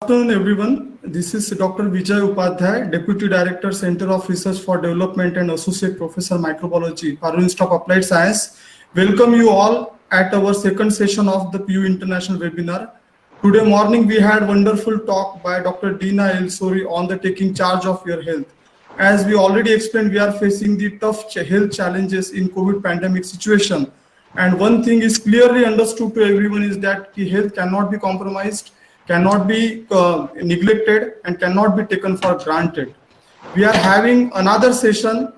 afternoon, everyone. This is Dr. Vijay Upadhyay, Deputy Director, Center of Research for Development and Associate Professor Microbiology, Parul Institute of Applied Science. Welcome you all at our second session of the PU International webinar. Today morning, we had wonderful talk by Dr. Dina El-Sori on the taking charge of your health. As we already explained, we are facing the tough health challenges in COVID pandemic situation. And one thing is clearly understood to everyone is that health cannot be compromised, cannot be neglected, and cannot be taken for granted. We are having another session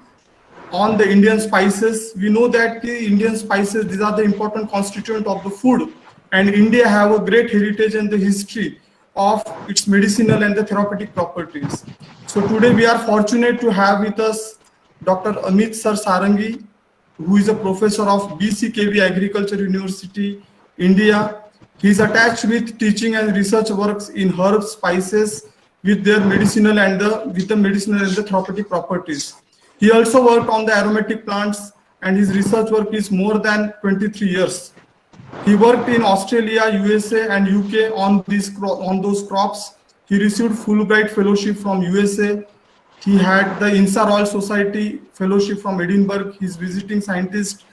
on the Indian spices. We know that the Indian spices, these are the important constituent of the food, and India have a great heritage and the history of its medicinal and the therapeutic properties. So today we are fortunate to have with us Dr. Amit Sir Sarangi, who is a professor of BCKV Agriculture University, India. He is attached with teaching and research works in herbs, spices with their medicinal and the therapeutic properties. He also worked on the aromatic plants, and his research work is more than 23 years. He worked in Australia, USA, and UK on those crops. He received Fulbright Fellowship from USA. He had the INSA Royal Society Fellowship from Edinburgh. He's visiting scientist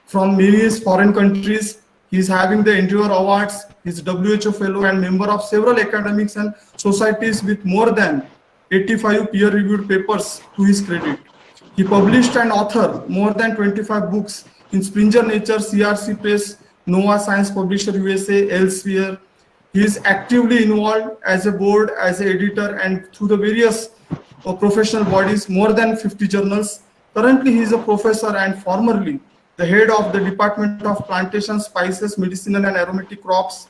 from various foreign countries. He's having the Endure Awards. He's WHO Fellow and member of several academics and societies with more than 85 peer-reviewed papers to his credit. He published and authored more than 25 books in Springer Nature, CRC Press, Nova Science Publisher USA, elsewhere. He is actively involved as a board, as an editor, and through the various professional bodies, more than 50 journals. Currently, he is a professor and formerly the head of the Department of Plantation, Spices, Medicinal and Aromatic Crops.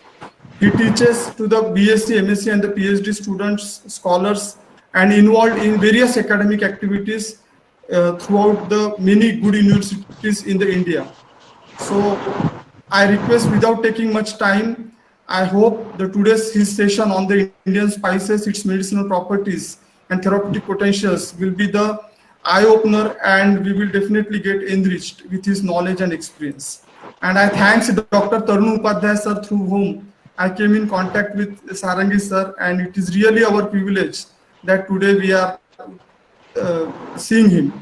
He teaches to the BSc, MSc and the PhD students, scholars, and involved in various academic activities throughout the many good universities in the India. So I request, without taking much time, I hope that his session on the Indian spices, its medicinal properties and therapeutic potentials will be the eye-opener, and we will definitely get enriched with his knowledge and experience. And I thanks Dr. Tarun Upadhyay sir, through whom I came in contact with Sarangi sir, and it is really our privilege that today we are seeing him.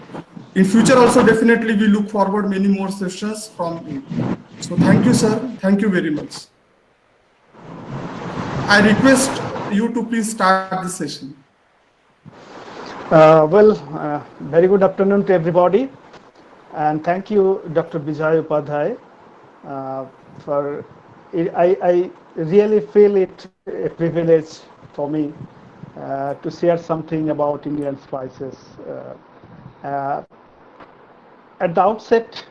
In future also, definitely we look forward many more sessions from him. So thank you, sir. Thank you very much. I request you to please start the session. Very good afternoon to everybody, and thank you, Dr. Vijay Upadhyay, for it. I really feel it a privilege for me to share something about Indian spices. At the outset,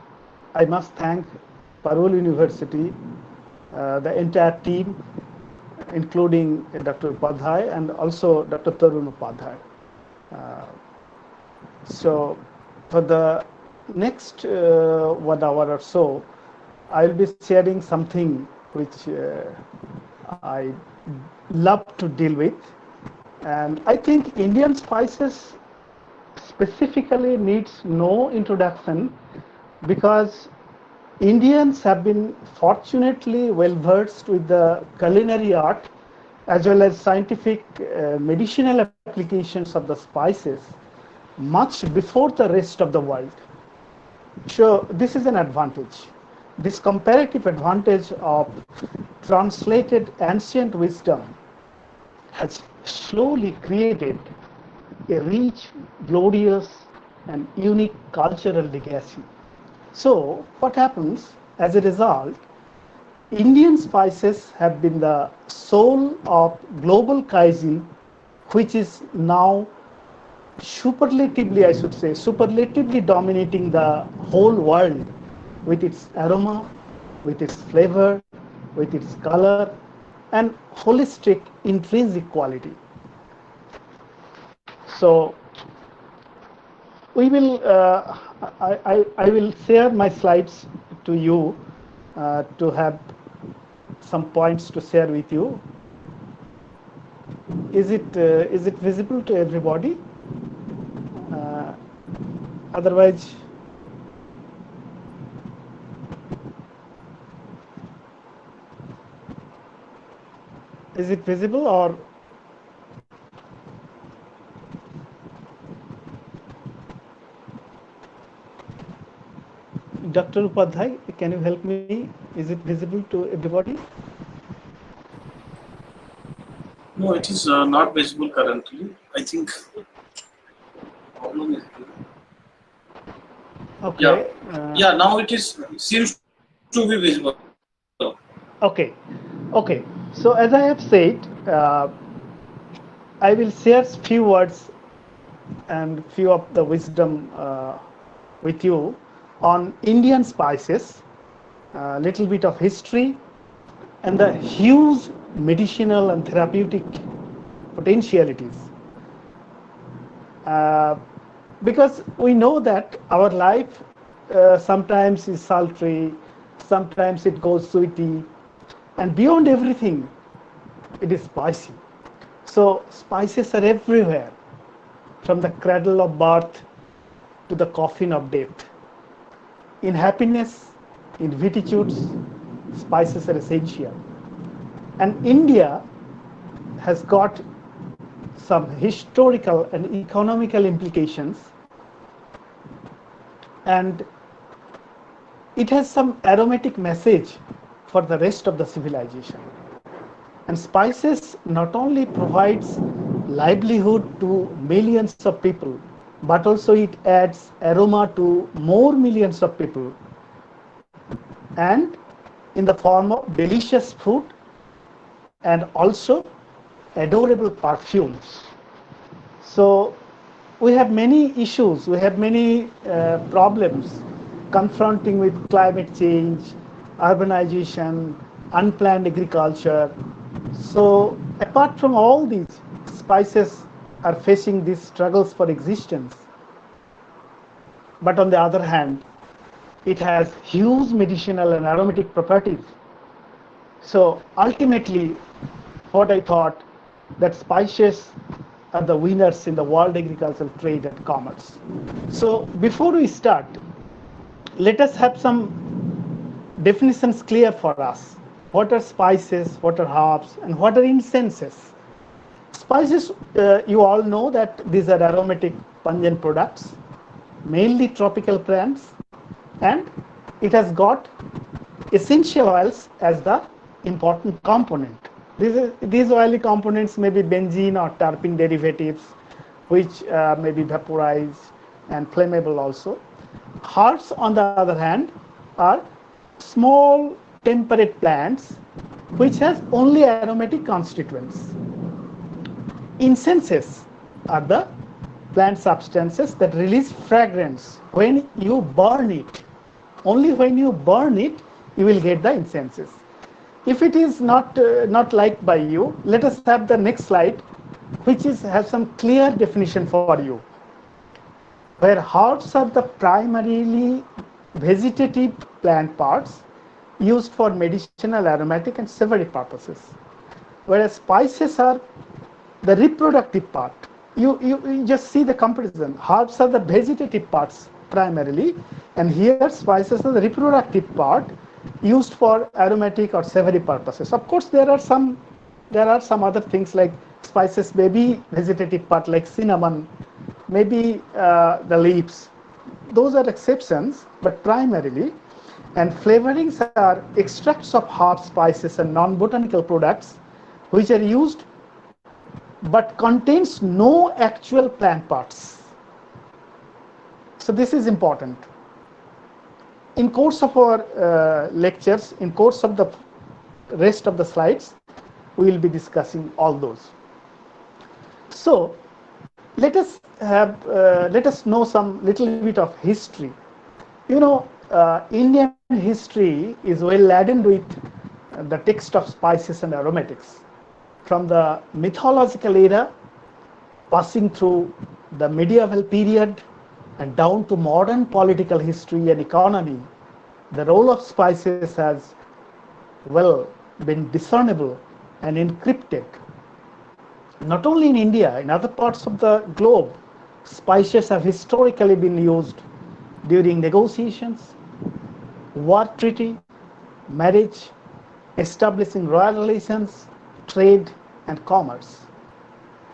I must thank Parul University, the entire team, including Dr. Upadhyay and also Dr. Tarun Upadhyay. So for the next 1 hour or so, I'll be sharing something which I love to deal with. And I think Indian spices specifically needs no introduction, because Indians have been fortunately well versed with the culinary art as well as scientific medicinal applications of the spices much before the rest of the world. So this is an advantage. This comparative advantage of translated ancient wisdom has slowly created a rich, glorious, and unique cultural legacy. So what happens as a result? Indian spices have been the soul of global cuisine, which is now superlatively, I should say, superlatively dominating the whole world with its aroma, with its flavor, with its color, and holistic intrinsic quality. So we will, I will share my slides to you to have some points to share with you. Is it visible to everybody? Otherwise, is it visible, or Dr. Upadhyay, can you help me? Is it visible to everybody? No, it is not visible currently. I think problem is yeah, Okay. yeah. Now it is seems to be visible. Okay. Okay. So as I have said, I will share few words and few of the wisdom with you on Indian spices, a little bit of history, and the huge medicinal and therapeutic potentialities. Uh, because we know that our life sometimes is sultry, sometimes it goes sweety, and beyond everything, it is spicy. So spices are everywhere, from the cradle of birth to the coffin of death. In happiness, in beatitudes, spices are essential. And India has got some historical and economical implications, and it has some aromatic message for the rest of the civilization. And spices not only provides livelihood to millions of people, but also it adds aroma to more millions of people, and in the form of delicious food and also adorable perfumes. So we have many issues, we have many problems confronting with climate change, urbanization, unplanned agriculture. So apart from all these, spices are facing these struggles for existence. But on the other hand, it has huge medicinal and aromatic properties. So ultimately, what I thought, that spices are the winners in the world agricultural trade and commerce. So before we start, let us have some definitions clear for us. What are spices, what are herbs, and what are incenses? Spices, you all know that these are aromatic pungent products, mainly tropical plants, and it has got essential oils as the important component. These oily components may be benzene or terpene derivatives, which may be vaporized and flammable also. Herbs, on the other hand, are small temperate plants which has only aromatic constituents. Incenses are the plant substances that release fragrance when you burn it. Only when you burn it, you will get the incenses. If it is not liked by you, let us have the next slide, which has some clear definition for you. Where herbs are the primarily vegetative plant parts used for medicinal, aromatic, and savory purposes, whereas spices are the reproductive part. You just see the comparison. Herbs are the vegetative parts primarily, and here spices are the reproductive part used for aromatic or savory purposes. Of course, there are some other things like spices may be vegetative part, like cinnamon, maybe the leaves. Those are exceptions, but primarily. And flavorings are extracts of herbs, spices, and non-botanical products which are used but contains no actual plant parts. So this is important. In course of our lectures, in course of the rest of the slides, we will be discussing all those. So let us know some little bit of history. You know, Indian history is well laden with the text of spices and aromatics. From the mythological era, passing through the medieval period, and down to modern political history and economy, the role of spices has, well, been discernible and encrypted. Not only in India, in other parts of the globe, spices have historically been used during negotiations, war treaty, marriage, establishing royal relations, trade, and commerce.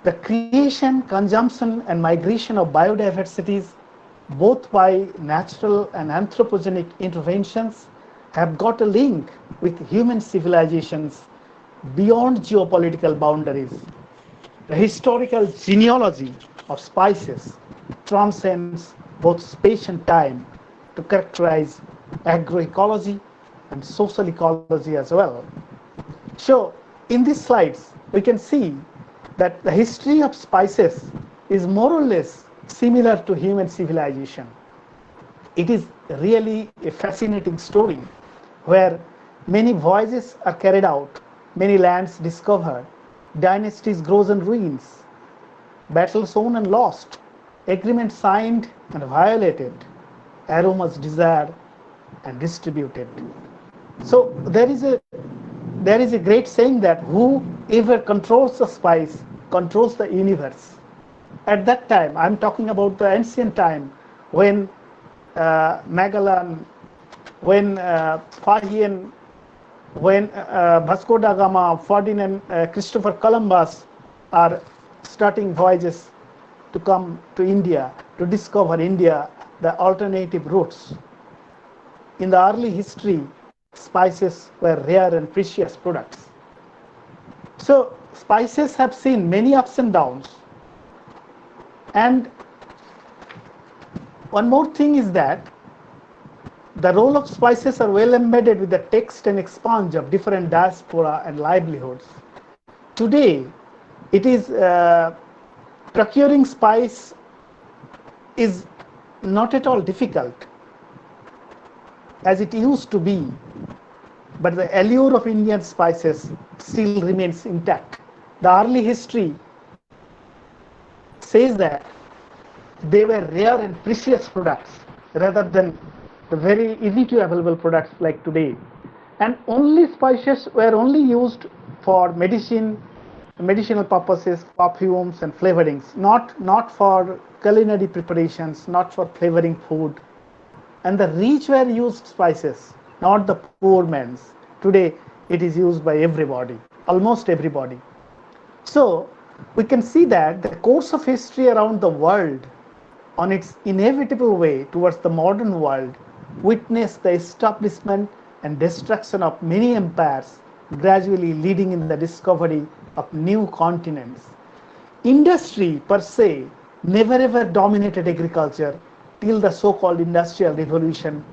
The creation, consumption, and migration of biodiversities both by natural and anthropogenic interventions, have got a link with human civilizations beyond geopolitical boundaries. The historical genealogy of spices transcends both space and time to characterize agroecology and social ecology as well. So, in these slides, we can see that the history of spices is more or less similar to human civilization. It is really a fascinating story where many voyages are carried out, many lands discovered, dynasties grows and ruins, battles won and lost, agreements signed and violated, aromas desired and distributed. So there is a great saying that whoever controls the spice controls the universe. At that time, I'm talking about the ancient time when Magellan, when Fahian, when Vasco da Gama, Ferdinand, Christopher Columbus are starting voyages to come to India, to discover India, the alternative routes. In the early history, spices were rare and precious products. So spices have seen many ups and downs. And one more thing is that the role of spices are well embedded with the text and expanse of different diaspora and livelihoods. Today, it is procuring spice is not at all difficult as it used to be, but the allure of Indian spices still remains intact. The early history says that they were rare and precious products rather than the very easy to available products like today. And only spices were only used for medicinal purposes, perfumes and flavorings, not for culinary preparations, not for flavoring food. And the rich were used spices, not the poor man's. Today it is used by everybody, almost everybody. So we can see that the course of history around the world on its inevitable way towards the modern world witnessed the establishment and destruction of many empires, gradually leading in the discovery of new continents. Industry per se never ever dominated agriculture till the so-called industrial revolution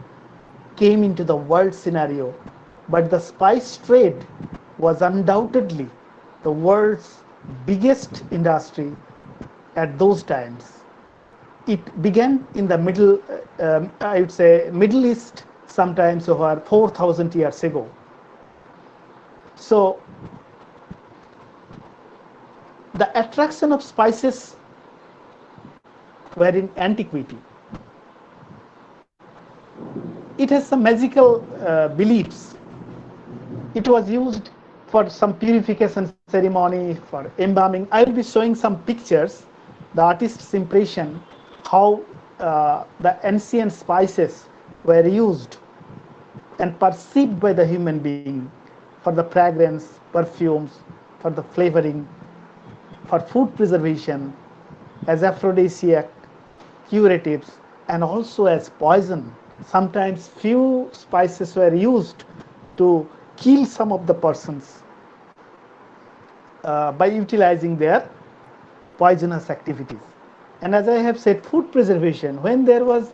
came into the world scenario, but the spice trade was undoubtedly the world's biggest industry at those times. It began in the I would say Middle East, sometimes over 4,000 years ago. So the attraction of spices were in antiquity. It has some magical beliefs. It was used for some purification ceremony, for embalming. I will be showing some pictures, the artist's impression, how the ancient spices were used and perceived by the human being for the fragrance, perfumes, for the flavoring, for food preservation, as aphrodisiac, curatives, and also as poison. Sometimes few spices were used to kill some of the persons by utilizing their poisonous activities. And as I have said, food preservation, when there was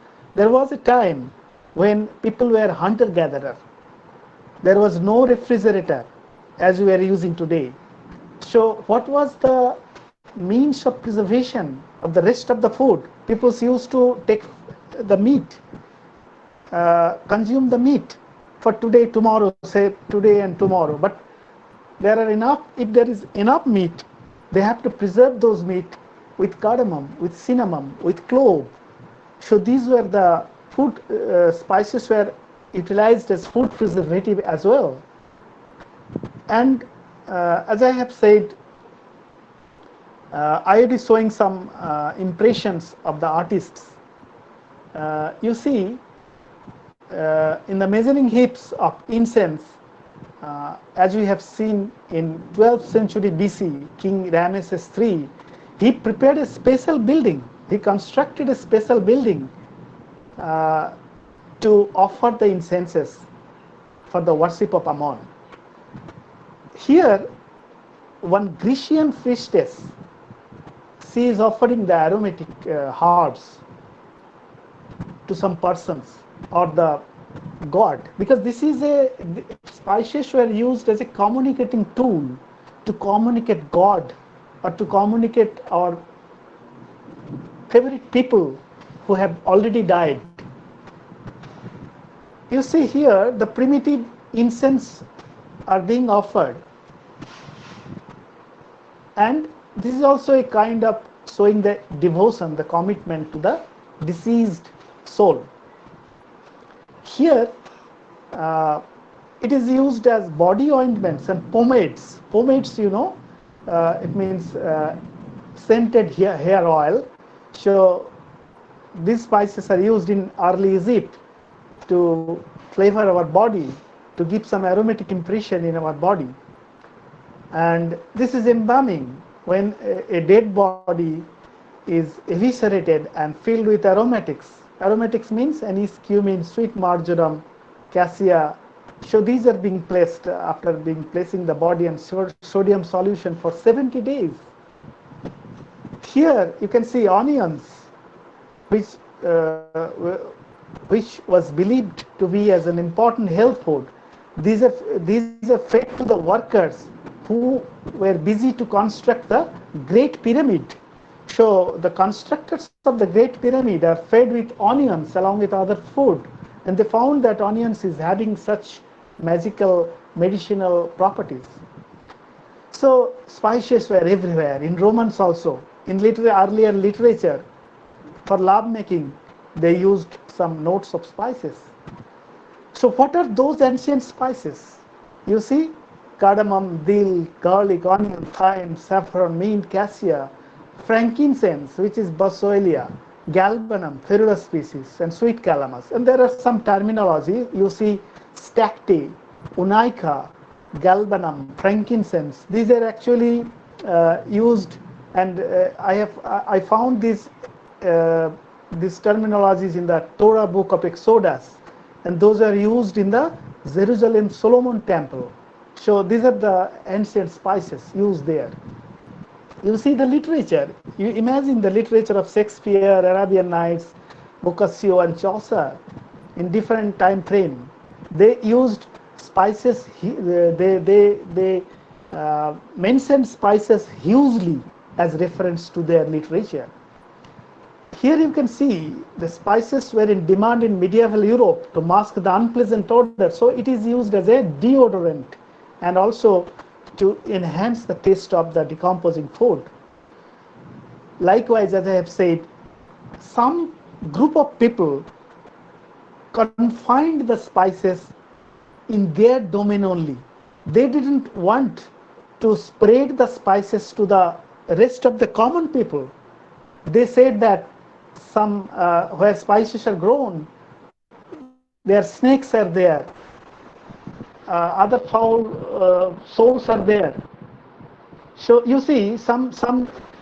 a time when people were hunter-gatherer. There was no refrigerator as we are using today. So what was the means of preservation of the rest of the food? People used to take the meat, consume the meat for today, tomorrow, say today and tomorrow. But if there is enough meat, they have to preserve those meat with cardamom, with cinnamon, with clove. So these were the food spices were utilized as food preservative as well. And as I have said, I will be showing some impressions of the artists. You see, in the measuring heaps of incense, as we have seen in 12th century BC, King Ramesses III, he prepared a special building. He constructed a special building to offer the incenses for the worship of Ammon. Here, one Grecian priestess, she is offering the aromatic herbs to some persons or the god, because this is spices were used as a communicating tool to communicate God or to communicate our favorite people who have already died. You see here the primitive incense are being offered, and this is also a kind of showing the devotion, the commitment to the deceased soul. Here it is used as body ointments and pomades. Pomades, it means scented hair oil. So these spices are used in early Egypt to flavor our body, to give some aromatic impression in our body. And this is embalming when a dead body is eviscerated and filled with aromatics. Aromatics means anise, cumin, sweet marjoram, cassia. So these are being placed after placing the body in sodium solution for 70 days. Here you can see onions, which was believed to be as an important health food. These are fed to the workers who were busy to construct the Great Pyramid. So the constructors of the Great Pyramid are fed with onions along with other food, and they found that onions is having such magical medicinal properties. So spices were everywhere, in Romans also. In earlier literature, for love making, they used some notes of spices. So what are those ancient spices? You see, cardamom, dill, garlic, onion, thyme, saffron, mint, cassia, frankincense, which is boswellia, galbanum, ferula species, and sweet calamus. And there are some terminology. You see, stacte, unica, galbanum, frankincense. These are actually used, and I found these terminologies in the Torah book of Exodus, and those are used in the Jerusalem Solomon temple. So these are the ancient spices used there. You see the literature. You imagine the literature of Shakespeare, Arabian Nights, Boccaccio, and Chaucer in different time frame. They used spices. They mentioned spices hugely as reference to their literature. Here you can see the spices were in demand in medieval Europe to mask the unpleasant odor. So it is used as a deodorant and also to enhance the taste of the decomposing food. Likewise, as I have said, some group of people confined the spices in their domain only. They didn't want to spread the spices to the rest of the common people. They said that some where spices are grown, their snakes are there, other foul souls are there. So you see, some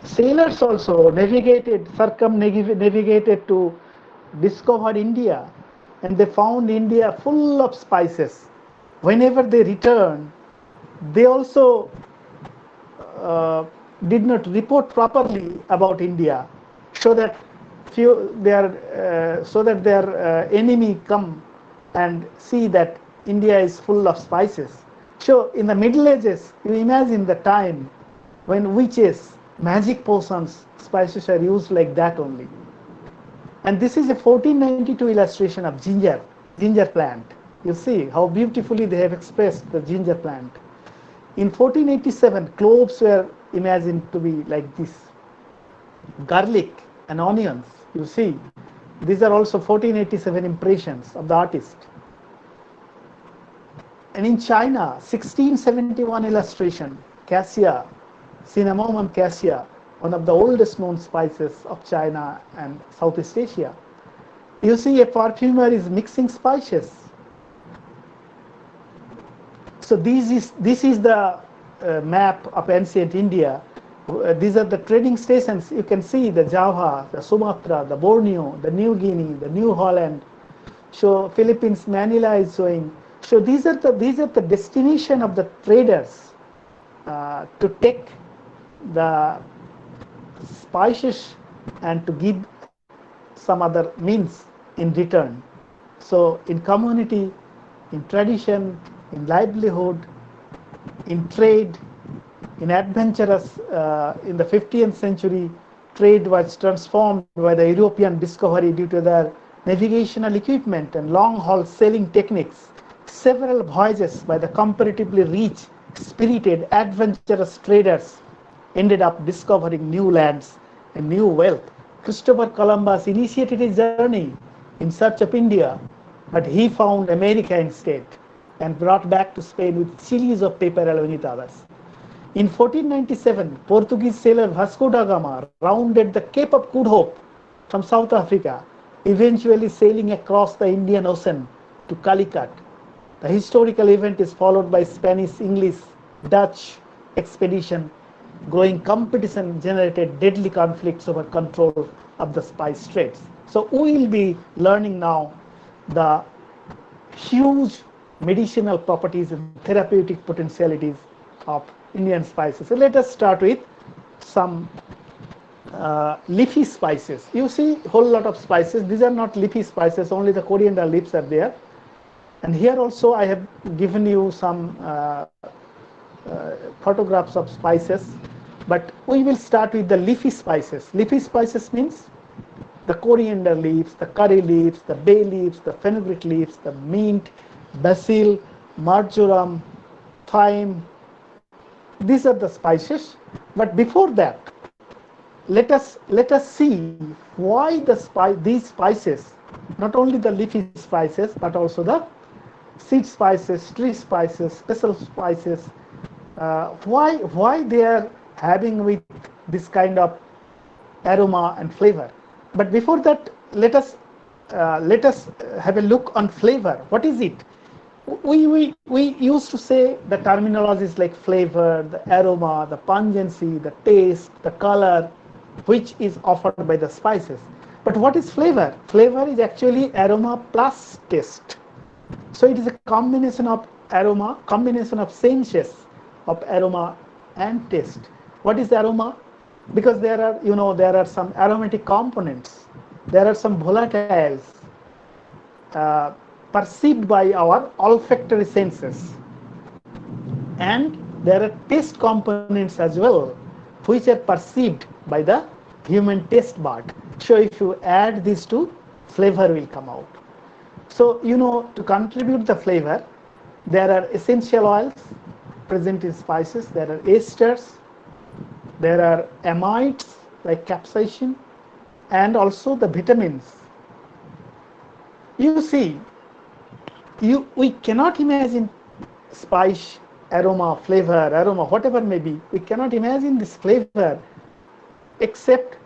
sailors also circumnavigated to discover India, and they found India full of spices. Whenever they returned, they also did not report properly about India, so that their enemy come and see that India is full of spices. So in the Middle Ages, you imagine the time when witches, magic potions, spices are used like that only. And this is a 1492 illustration of ginger plant. You see how beautifully they have expressed the ginger plant. In 1487, cloves were imagined to be like this. Garlic and onions, you see. These are also 1487 impressions of the artist. And in China, 1671 illustration, cassia, cinnamomum cassia, one of the oldest known spices of China and Southeast Asia. You see a perfumer is mixing spices. So this is the map of ancient India. These are the trading stations. You can see the Java, the Sumatra, the Borneo, the New Guinea, the New Holland. So Philippines, Manila is showing. So these are the destination of the traders to take the spices and to give some other means in return. So in community, in tradition, in livelihood, in trade, in adventurous, in the 15th century, trade was transformed by the European discovery due to their navigational equipment and long-haul sailing techniques. Several voyages by the comparatively rich, spirited, adventurous traders ended up discovering new lands and new wealth. Christopher Columbus initiated his journey in search of India, but he found America instead and brought back to Spain with chilies of paper along with others. In 1497, Portuguese sailor Vasco da Gama rounded the Cape of Good Hope from South Africa, eventually sailing across the Indian Ocean to Calicut. The historical event is followed by Spanish, English, Dutch expedition. Growing competition generated deadly conflicts over control of the spice trades. So we will be learning now the huge medicinal properties and therapeutic potentialities of Indian spices. So let us start with some leafy spices. You see a whole lot of spices. These are not leafy spices, only the coriander leaves are there. And here also I have given you some photographs of spices, but we will start with the leafy spices. Leafy spices means the coriander leaves, the curry leaves, the bay leaves, the fenugreek leaves, the mint, basil, marjoram, thyme. These are the spices. But before that, let us see why these spices, not only the leafy spices, but also the seed spices, tree spices, special spices, why they are having with this kind of aroma and flavor. But before that, let us have a look on flavor. What is it? We used to say the terminologies like flavor, the aroma, the pungency, the taste, the color, which is offered by the spices. But what is flavor? Flavor is actually aroma plus taste. So it is a combination of aroma, combination of senses of aroma and taste. What is aroma? Because there are some aromatic components. There are some volatiles perceived by our olfactory senses, and there are taste components as well, which are perceived by the human taste bud. So if you add these two, flavor will come out. So to contribute the flavor, there are essential oils present in spices, there are esters, there are amides like capsaicin, and also the vitamins. You see, we cannot imagine spice, aroma, whatever may be. We cannot imagine this flavor except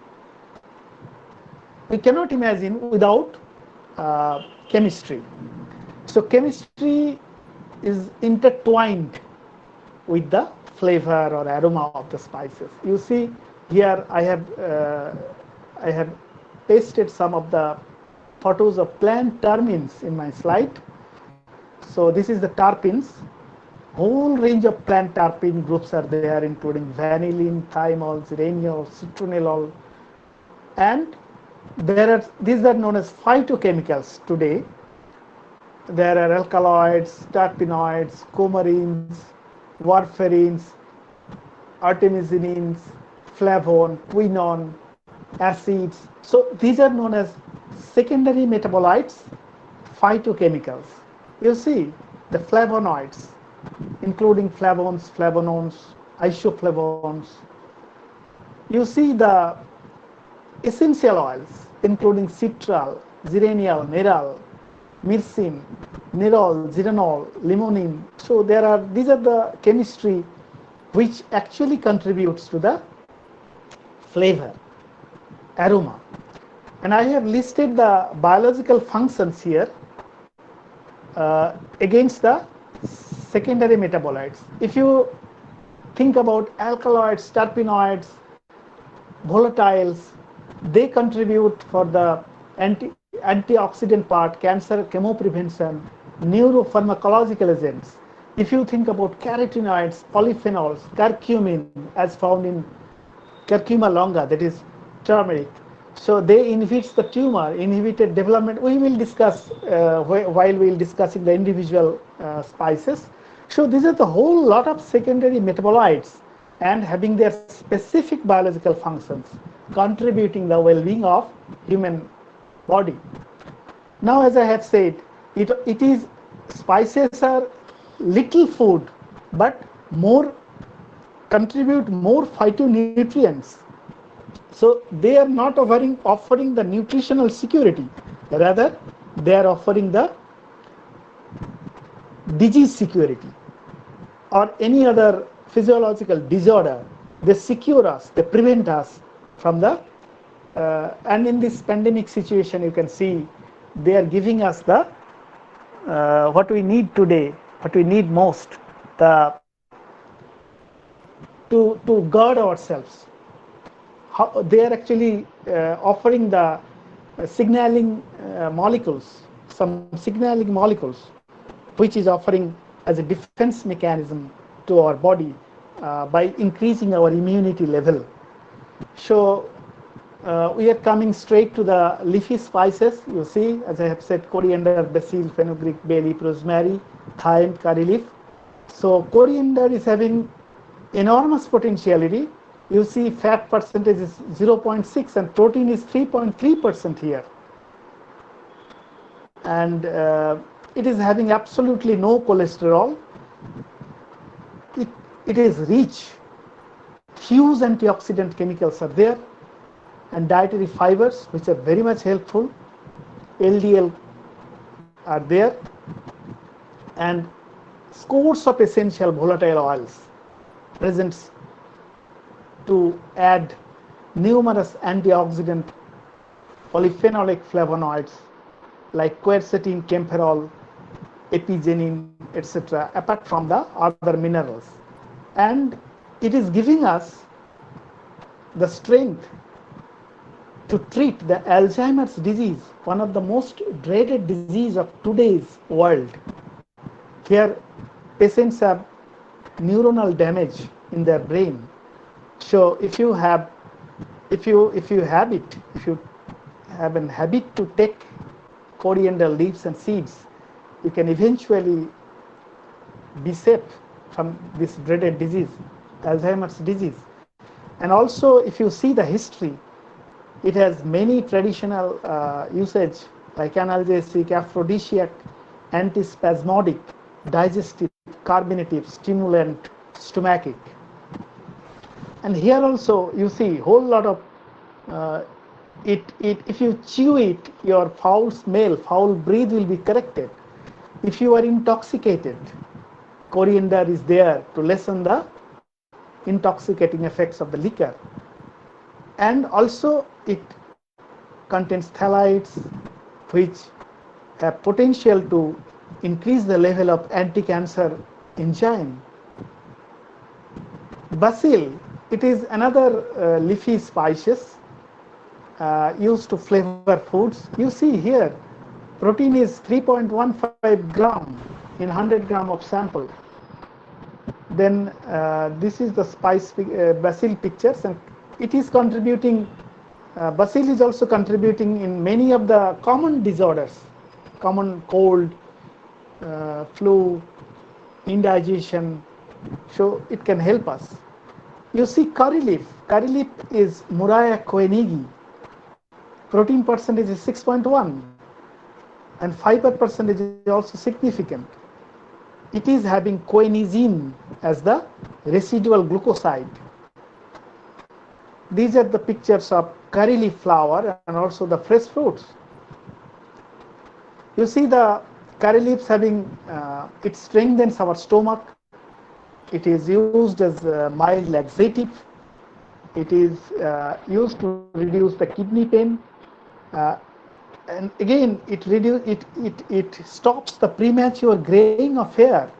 we cannot imagine without chemistry. So chemistry is intertwined with the flavor or aroma of the spices. You see here I have pasted some of the photos of plant terpenes in my slide. So this is the terpenes. Whole range of plant terpene groups are there, including vanillin, thymol, geraniol, citronellol, and these are known as phytochemicals today. There are alkaloids, terpenoids, coumarins, warfarins, artemisinins, flavone, quinone, acids. So these are known as secondary metabolites, phytochemicals. You see the flavonoids, including flavones, flavonones, isoflavones. You see the essential oils, including citral, geraniol, nerol, myrcene, nerol, geranol, limonene. So these are the chemistry which actually contributes to the flavor, aroma. And I have listed the biological functions here against the secondary metabolites. If you think about alkaloids, terpenoids, volatiles, they contribute for the antioxidant part, cancer chemoprevention, neuropharmacological agents. If you think about carotenoids, polyphenols, curcumin as found in curcuma longa, that is turmeric, so they inhibits the tumor, inhibited development. We will discuss while we will discussing the individual spices. So these are the whole lot of secondary metabolites and having their specific biological functions, contributing the well-being of human body. Now, as I have said, it is spices are little food, but more contribute more phytonutrients. So they are not offering the nutritional security, rather they are offering the disease security or any other physiological disorder. They secure us, they prevent us from the and in this pandemic situation, you can see they are giving us the what we need today, what we need most, the to guard ourselves. How they are actually offering the signaling molecules, some signaling molecules, which is offering as a defense mechanism to our body by increasing our immunity level. So we are coming straight to the leafy spices. You see, as I have said, coriander, basil, fenugreek, bay leaf, rosemary, thyme, curry leaf. So coriander is having enormous potentiality. You see fat percentage is 0.6 and protein is 3.3% here. And it is having absolutely no cholesterol. It is rich. Huge antioxidant chemicals are there and dietary fibers which are very much helpful. LDL are there and scores of essential volatile oils presents to add numerous antioxidant polyphenolic flavonoids like quercetin, camphorol, epigenin, etc., apart from the other minerals. And it is giving us the strength to treat the Alzheimer's disease, one of the most dreaded disease of today's world. Here, patients have neuronal damage in their brain. So if you have an habit to take coriander leaves and seeds, you can eventually be safe from this dreaded disease, Alzheimer's disease. And also, if you see the history, it has many traditional usage like analgesic, aphrodisiac, antispasmodic, digestive, carminative, stimulant, stomachic. And here also you see whole lot of if you chew it, your foul smell, foul breath will be corrected. If you are intoxicated, coriander is there to lessen the intoxicating effects of the liquor. And also it contains phthalates which have potential to increase the level of anti-cancer enzyme. Basil, it is another leafy spices used to flavor foods. You see here, protein is 3.15 gram in 100 gram of sample. Then this is the basil pictures, and it is contributing. Basil is also contributing in many of the common disorders, common cold, flu, indigestion. So it can help us. You see curry leaf. Curry leaf is Murraya koenigi. Protein percentage is 6.1 and fiber percentage is also significant. It is having coenzyme as the residual glucoside. These are the pictures of curry leaf flower and also the fresh fruits. You see the curry leaves having, it strengthens our stomach. It is used as a mild laxative. It is used to reduce the kidney pain. And again, it stops the premature graying of hair.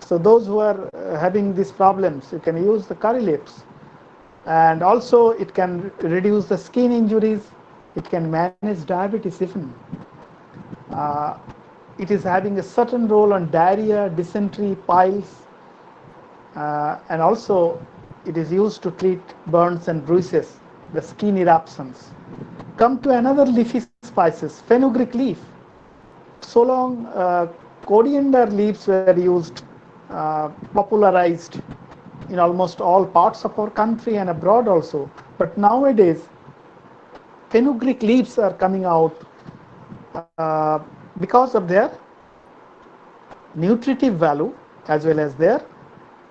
So those who are having these problems, you can use the curry leaves. And also it can reduce the skin injuries. It can manage diabetes even. Uh, it is having a certain role on diarrhea, dysentery, piles, and also it is used to treat burns and bruises, the skin eruptions. Come to another leafy spices, fenugreek leaf. So long coriander leaves were used, popularized in almost all parts of our country and abroad also. But nowadays, fenugreek leaves are coming out because of their nutritive value as well as their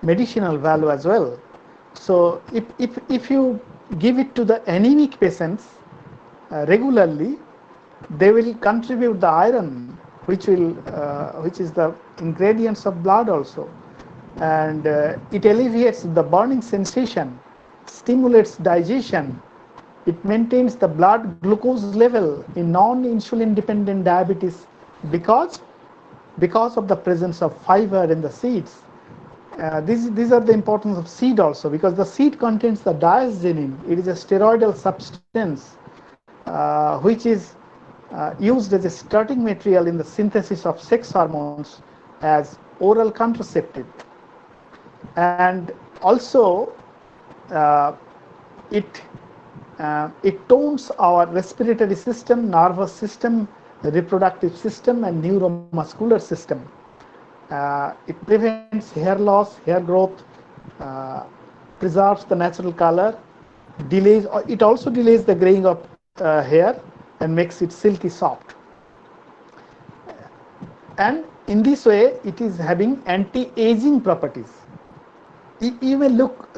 medicinal value as well. So if you give it to the anemic patients regularly, they will contribute the iron, which is the ingredients of blood also, and it alleviates the burning sensation, stimulates digestion. It maintains the blood glucose level in non-insulin dependent diabetes because of the presence of fiber in the seeds. These are the importance of seed also, because the seed contains the diasgenin. It is a steroidal substance which is used as a starting material in the synthesis of sex hormones as oral contraceptive. And also it tones our respiratory system, nervous system, reproductive system, and neuromuscular system. It prevents hair loss, hair growth, preserves the natural color, it also delays the graying of hair and makes it silky soft. And in this way, it is having anti-aging properties. You may look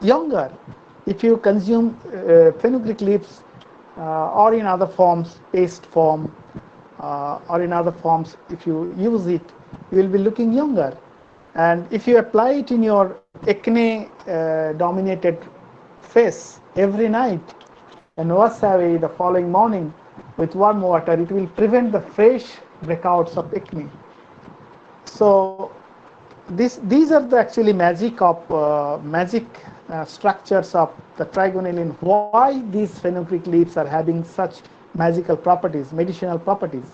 younger if you consume fenugreek leaves or in other forms, paste form, or in other forms. If you use it, you will be looking younger. And if you apply it in your acne dominated face every night and wash away the following morning with warm water, it will prevent the fresh breakouts of acne. So these are the actually magic structures of the trigonelline. Why these fenugreek leaves are having such magical properties, medicinal properties.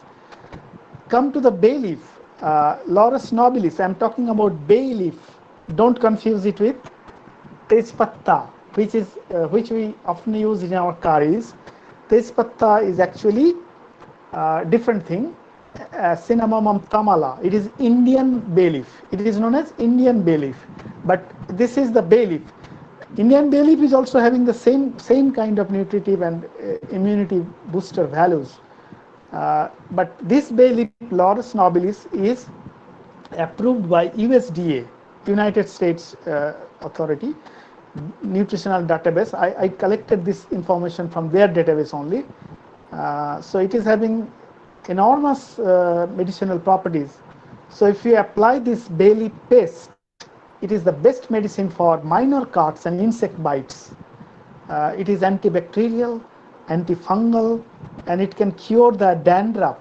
Come to the bay leaf, Laurus nobilis. I'm talking about bay leaf. Don't confuse it with tejpatta, which we often use in our curries. Tejpatta is actually different thing. Cinnamomum tamala. It is Indian bay leaf. It is known as Indian bay leaf, but this is the bay leaf. Indian bay leaf is also having the same kind of nutritive and immunity booster values. But this bay leaf, Laurus nobilis, is approved by USDA, United States Authority, nutritional database. I collected this information from their database only. So it is having enormous medicinal properties. So if you apply this bay leaf paste, it is the best medicine for minor cuts and insect bites. It is antibacterial, antifungal, and it can cure the dandruff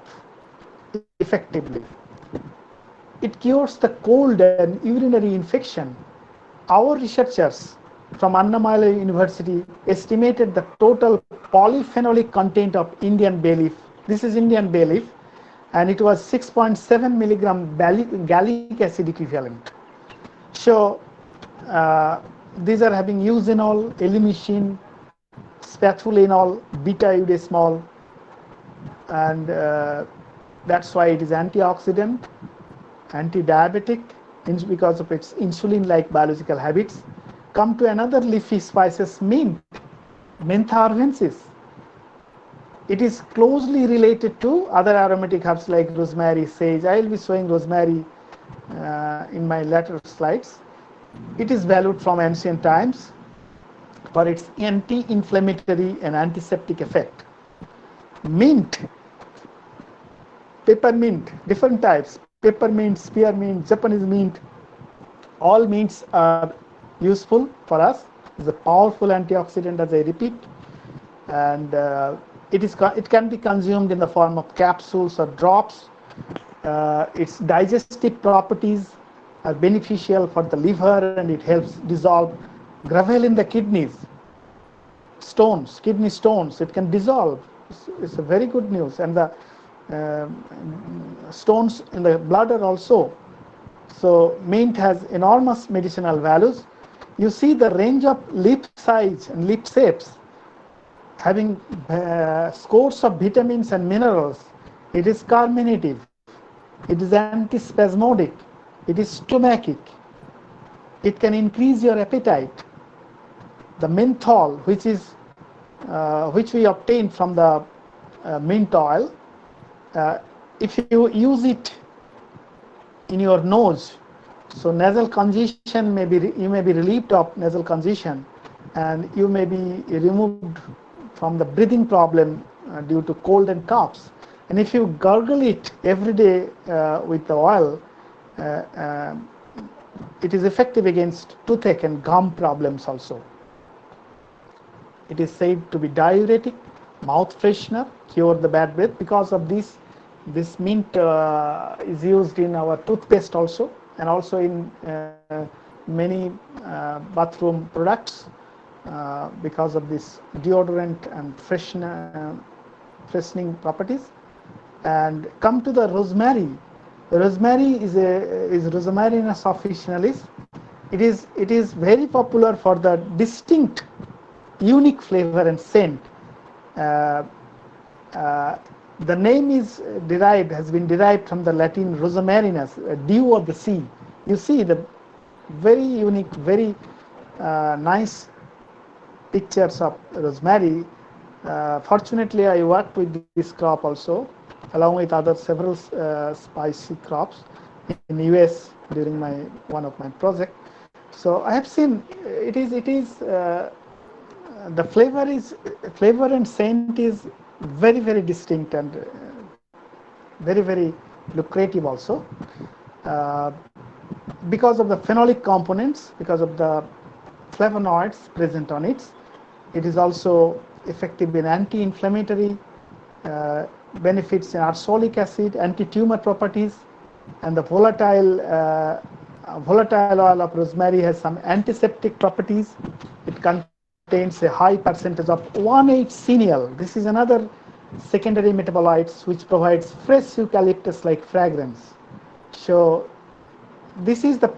effectively. It cures the cold and urinary infection. Our researchers from Annamalai University estimated the total polyphenolic content of Indian bay leaf. This is Indian bay leaf, and it was 6.7 milligram gallic acid equivalent. So these are having eugenol, elimicin, spatulenol, beta-udesmol, and that's why it is antioxidant, anti-diabetic, because of its insulin-like biological habits. Come to another leafy spices, mint, Mentha arvensis. It is closely related to other aromatic herbs like rosemary, sage. I will be showing rosemary in my later slides. It is valued from ancient times for its anti-inflammatory and antiseptic effect. Mint, peppermint, different types, peppermint, spearmint, Japanese mint. All mints are useful for us. It's a powerful antioxidant, as I repeat, and it can be consumed in the form of capsules or drops. Its digestive properties are beneficial for the liver, and it helps dissolve gravel in the kidneys, stones, kidney stones. It can dissolve. It's a very good news. And the stones in the bladder also. So mint has enormous medicinal values. You see the range of leaf size and leaf shapes, having scores of vitamins and minerals. It is carminative. It is antispasmodic. It is stomachic. It can increase your appetite. The menthol, which we obtain from the mint oil, if you use it in your nose, so nasal congestion you may be relieved of nasal congestion, and you may be removed from the breathing problem due to cold and coughs. And if you gargle it every day with the oil, it is effective against toothache and gum problems also. It is said to be diuretic, mouth freshener, cure the bad breath. Because of this mint is used in our toothpaste also, and also in many bathroom products because of this deodorant and freshening properties. And come to the rosemary. Rosemary is Rosmarinus officinalis. It is very popular for the distinct, unique flavor and scent. The name has been derived from the Latin rosmarinus, dew of the sea. You see the very unique, very nice pictures of rosemary. Fortunately, I worked with this crop also, along with several spicy crops in US during one of my projects. So I have seen the flavor and scent is very, very distinct and very, very lucrative also, because of the phenolic components, because of the flavonoids present on it. It is also effective in anti-inflammatory benefits in arsolic acid, anti-tumor properties, and the volatile oil of rosemary has some antiseptic properties. It contains a high percentage of 1,8-cineal. This is another secondary metabolites which provides fresh eucalyptus-like fragrance. So this is the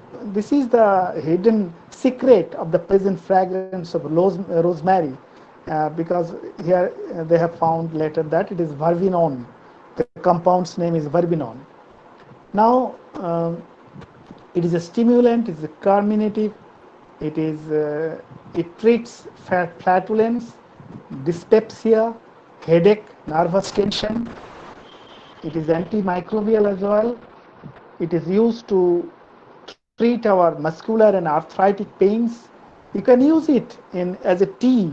hidden secret of the pleasant fragrance of rosemary, because here they have found later that it is verbenone. The compound's name is verbenone. Now it is a stimulant, it is a carminative, it treats flatulence, dyspepsia, headache, nervous tension. It is antimicrobial as well. It is used to treat our muscular and arthritic pains. You can use it as a tea.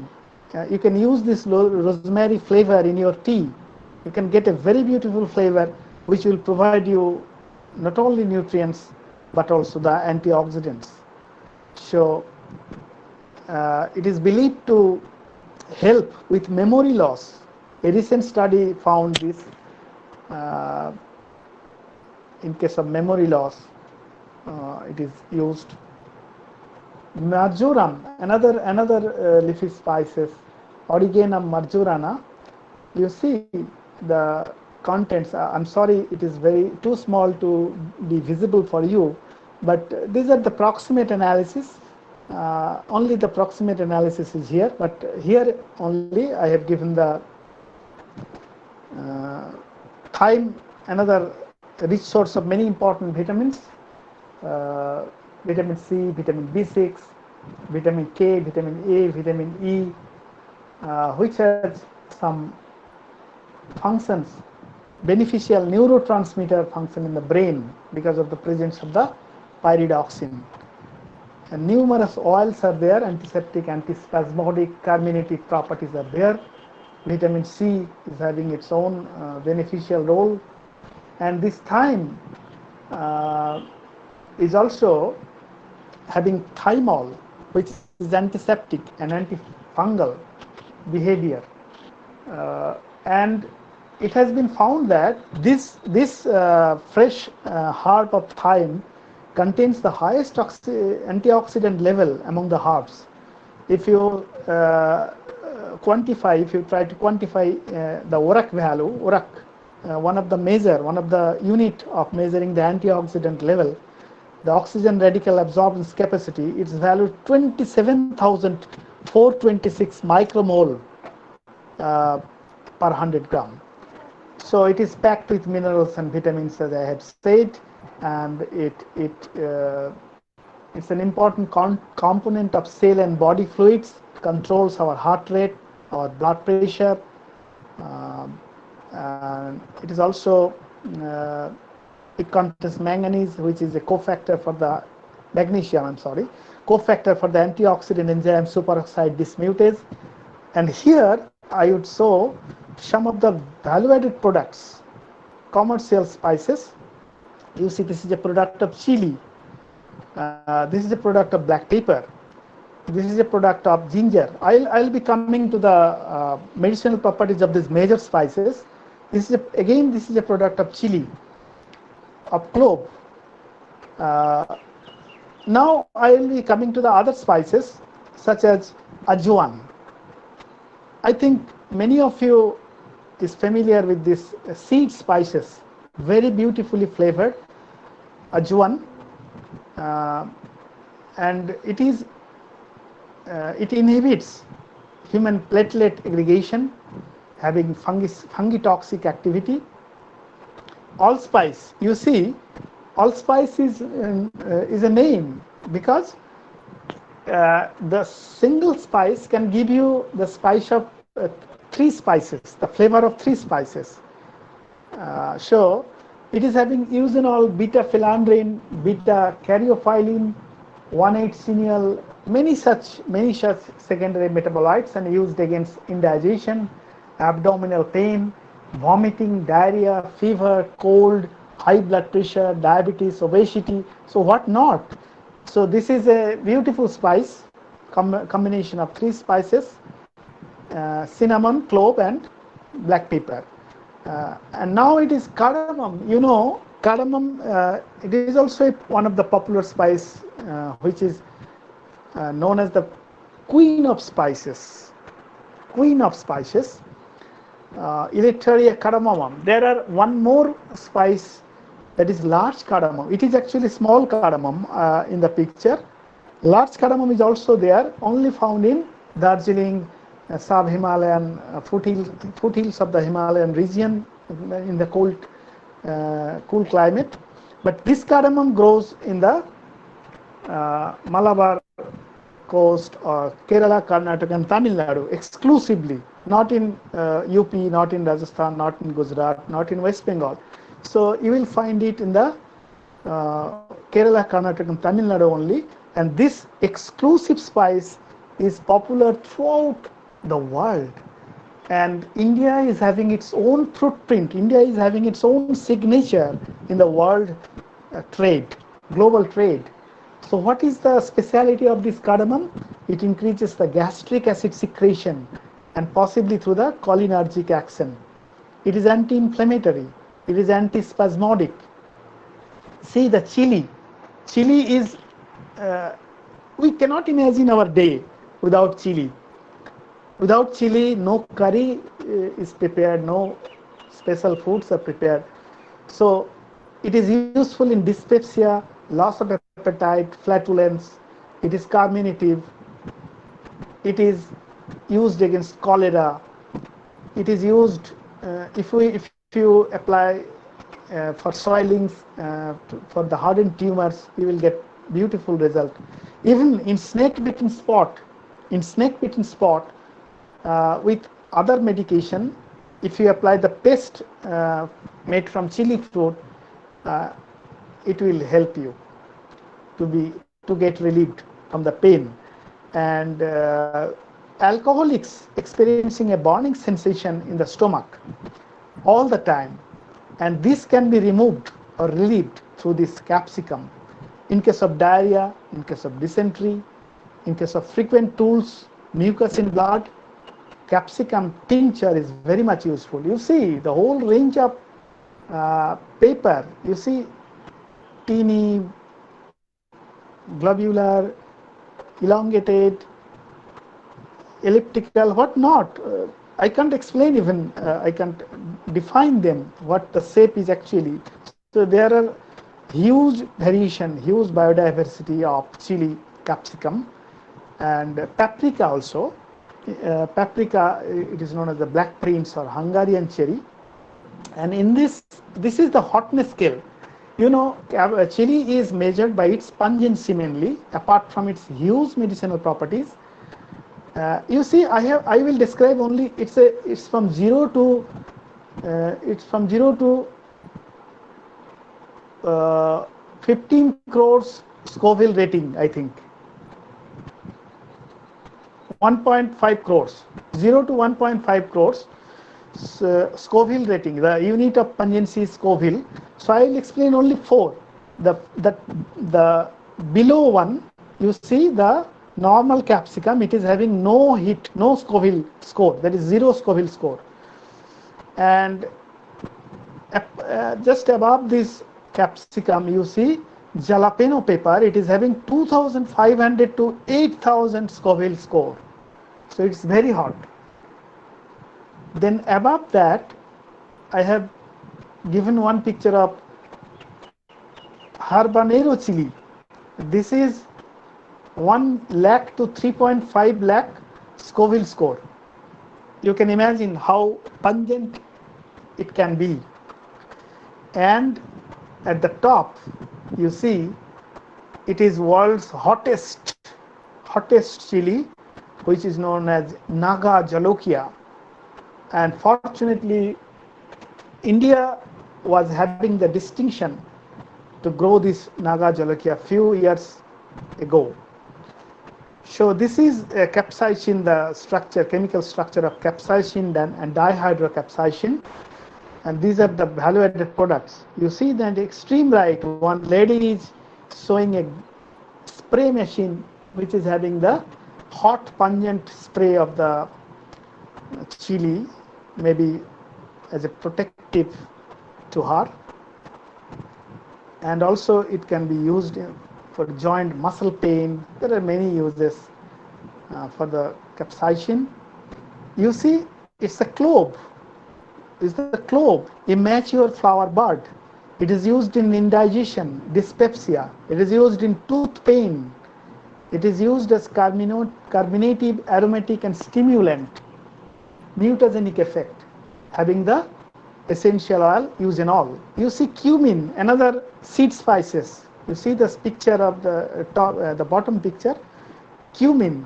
You can use this rosemary flavor in your tea. You can get a very beautiful flavor which will provide you not only nutrients but also the antioxidants. So it is believed to help with memory loss. A recent study found this in case of memory loss. It is used. Marjoram, another leafy spices, Origanum marjorana. You see the contents. I'm sorry, it is too small to be visible for you, but these are the proximate analysis. Only the proximate analysis is here, but here only I have given the thyme, another rich source of many important vitamins. Vitamin C, vitamin B6, vitamin K, vitamin A, vitamin E, which has some functions, beneficial neurotransmitter function in the brain because of the presence of the pyridoxine. And numerous oils are there, antiseptic, antispasmodic, carminative properties are there. Vitamin C is having its own beneficial role. And this thyme is also having thymol, which is antiseptic and antifungal behavior. And it has been found that this fresh herb of thyme contains the highest antioxidant level among the herbs. If you if you try to quantify the ORAC value, ORAC, one of the unit of measuring the antioxidant level, the oxygen radical absorption capacity, it's valued 27,426 micromole per 100 gram. So it is packed with minerals and vitamins, as I had said, and it's an important component of cell and body fluids, controls our heart rate, our blood pressure. And it is also, it contains manganese, which is a cofactor for the cofactor for the antioxidant enzyme superoxide dismutase. And here I would show some of the value-added products, commercial spices. You see, this is a product of chili. This is a product of black pepper. This is a product of ginger. I'll be coming to the medicinal properties of these major spices. This is a product of chili, of clove. Now I will be coming to the other spices, such as ajwain. I think many of you is familiar with these seed spices, very beautifully flavored, ajwain, and it inhibits human platelet aggregation, having fungitoxic activity. Allspice, you see, allspice is a name because the single spice can give you the spice of 3 spices, the flavor of 3 spices. So it is having eugenol, beta-phelandrin, beta-caryophyllene, 1,8-cineal, many such secondary metabolites, and used against indigestion, abdominal pain, vomiting, diarrhea, fever, cold, high blood pressure, diabetes, obesity, so what not. So this is a beautiful spice, combination of 3 spices, cinnamon, clove, and black pepper. And now it is cardamom. You know, cardamom, it is also one of the popular spice, which is known as the queen of spices. Queen of spices, Electoria cardamom. There are one more spice, that is large cardamom. It is actually small cardamom in the picture. Large cardamom is also there, only found in Darjeeling, sub-Himalayan foothills of the Himalayan region in the cool climate. But this cardamom grows in the Malabar coast or Kerala, Karnataka, and Tamil Nadu exclusively, not in UP, not in Rajasthan, not in Gujarat, not in West Bengal. So you will find it in the Kerala, Karnataka, and Tamil Nadu only. And this exclusive spice is popular throughout the world. And India is having its own footprint. India is having its own signature in the world trade, global trade. So what is the speciality of this cardamom? It increases the gastric acid secretion and possibly through the cholinergic action. It is anti-inflammatory. It is anti-spasmodic. See the chili. Chili is, we cannot imagine our day without chili. Without chili, no curry is prepared, no special foods are prepared. So it is useful in dyspepsia, loss of appetite, flatulence. It is carminative. It is used against cholera. It is used if you apply for soilings, for the hardened tumors, you will get beautiful result. Even in snake bitten spot, with other medication, if you apply the paste made from chili fruit, it will help you to get relieved from the pain. And alcoholics experiencing a burning sensation in the stomach all the time, and this can be removed or relieved through this capsicum. In case of diarrhea, in case of dysentery, in case of frequent stools, mucus in blood, capsicum tincture is very much useful. You see the whole range of paper. You see teeny globular, elongated, elliptical, what not. I can't explain even, I can't define them, what the shape is actually. So there are huge variation, huge biodiversity of chili, capsicum, and paprika also. Paprika, it is known as the black prince or Hungarian cherry. And in this is the hotness scale. You know, chili is measured by its pungency mainly, apart from its huge medicinal properties. You see, I will describe only, it's from 0 to 15 crores Scoville rating, I think. 1.5 crores, 0 to 1.5 crores Scoville rating. The unit of pungency is Scoville. So I will explain only 4. The below one, you see the normal capsicum, it is having no hit, no Scoville score, that is 0 Scoville score. And just above this capsicum, you see jalapeno pepper, it is having 2500 to 8000 Scoville score. So it's very hot. Then above that, I have given one picture of habanero chili. This is 1 lakh to 3.5 lakh Scoville score. You can imagine how pungent it can be. And at the top, you see, it is world's hottest chili, which is known as Nagajalokia. And fortunately, India was having the distinction to grow this Nagajalokia a few years ago. So this is a capsaicin, the structure, chemical structure of capsaicin and dihydrocapsaicin. And these are the value-added products. You see that the extreme right, one lady is showing a spray machine which is having the hot pungent spray of the chili, maybe as a protective to her. And also it can be used for joint muscle pain. There are many uses for the capsaicin. You see, it's a clove. It's the clove, immature flower bud. It is used in indigestion, dyspepsia. It is used in tooth pain. It is used as carminative, aromatic, and stimulant, mutagenic effect, having the essential oil eugenol. You see cumin, another seed spices. You see this picture of the top, the bottom picture. Cumin,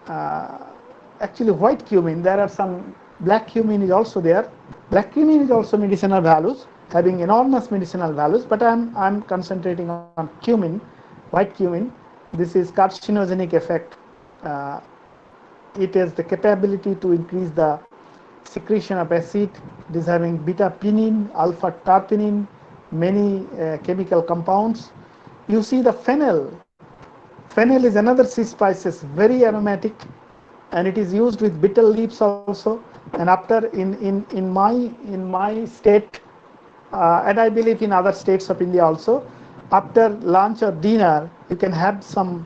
actually white cumin. There are some black cumin is also there. Black cumin is also medicinal values, having enormous medicinal values. But I'm concentrating on cumin, white cumin. This is carcinogenic effect. It has the capability to increase the secretion of acid. It is having beta-pinene, alpha-terpinene, many chemical compounds. You see the fennel. Fennel is another sea spices, very aromatic, and it is used with bitter leaves also. And after in my state, and I believe in other states of India also, after lunch or dinner, you can have some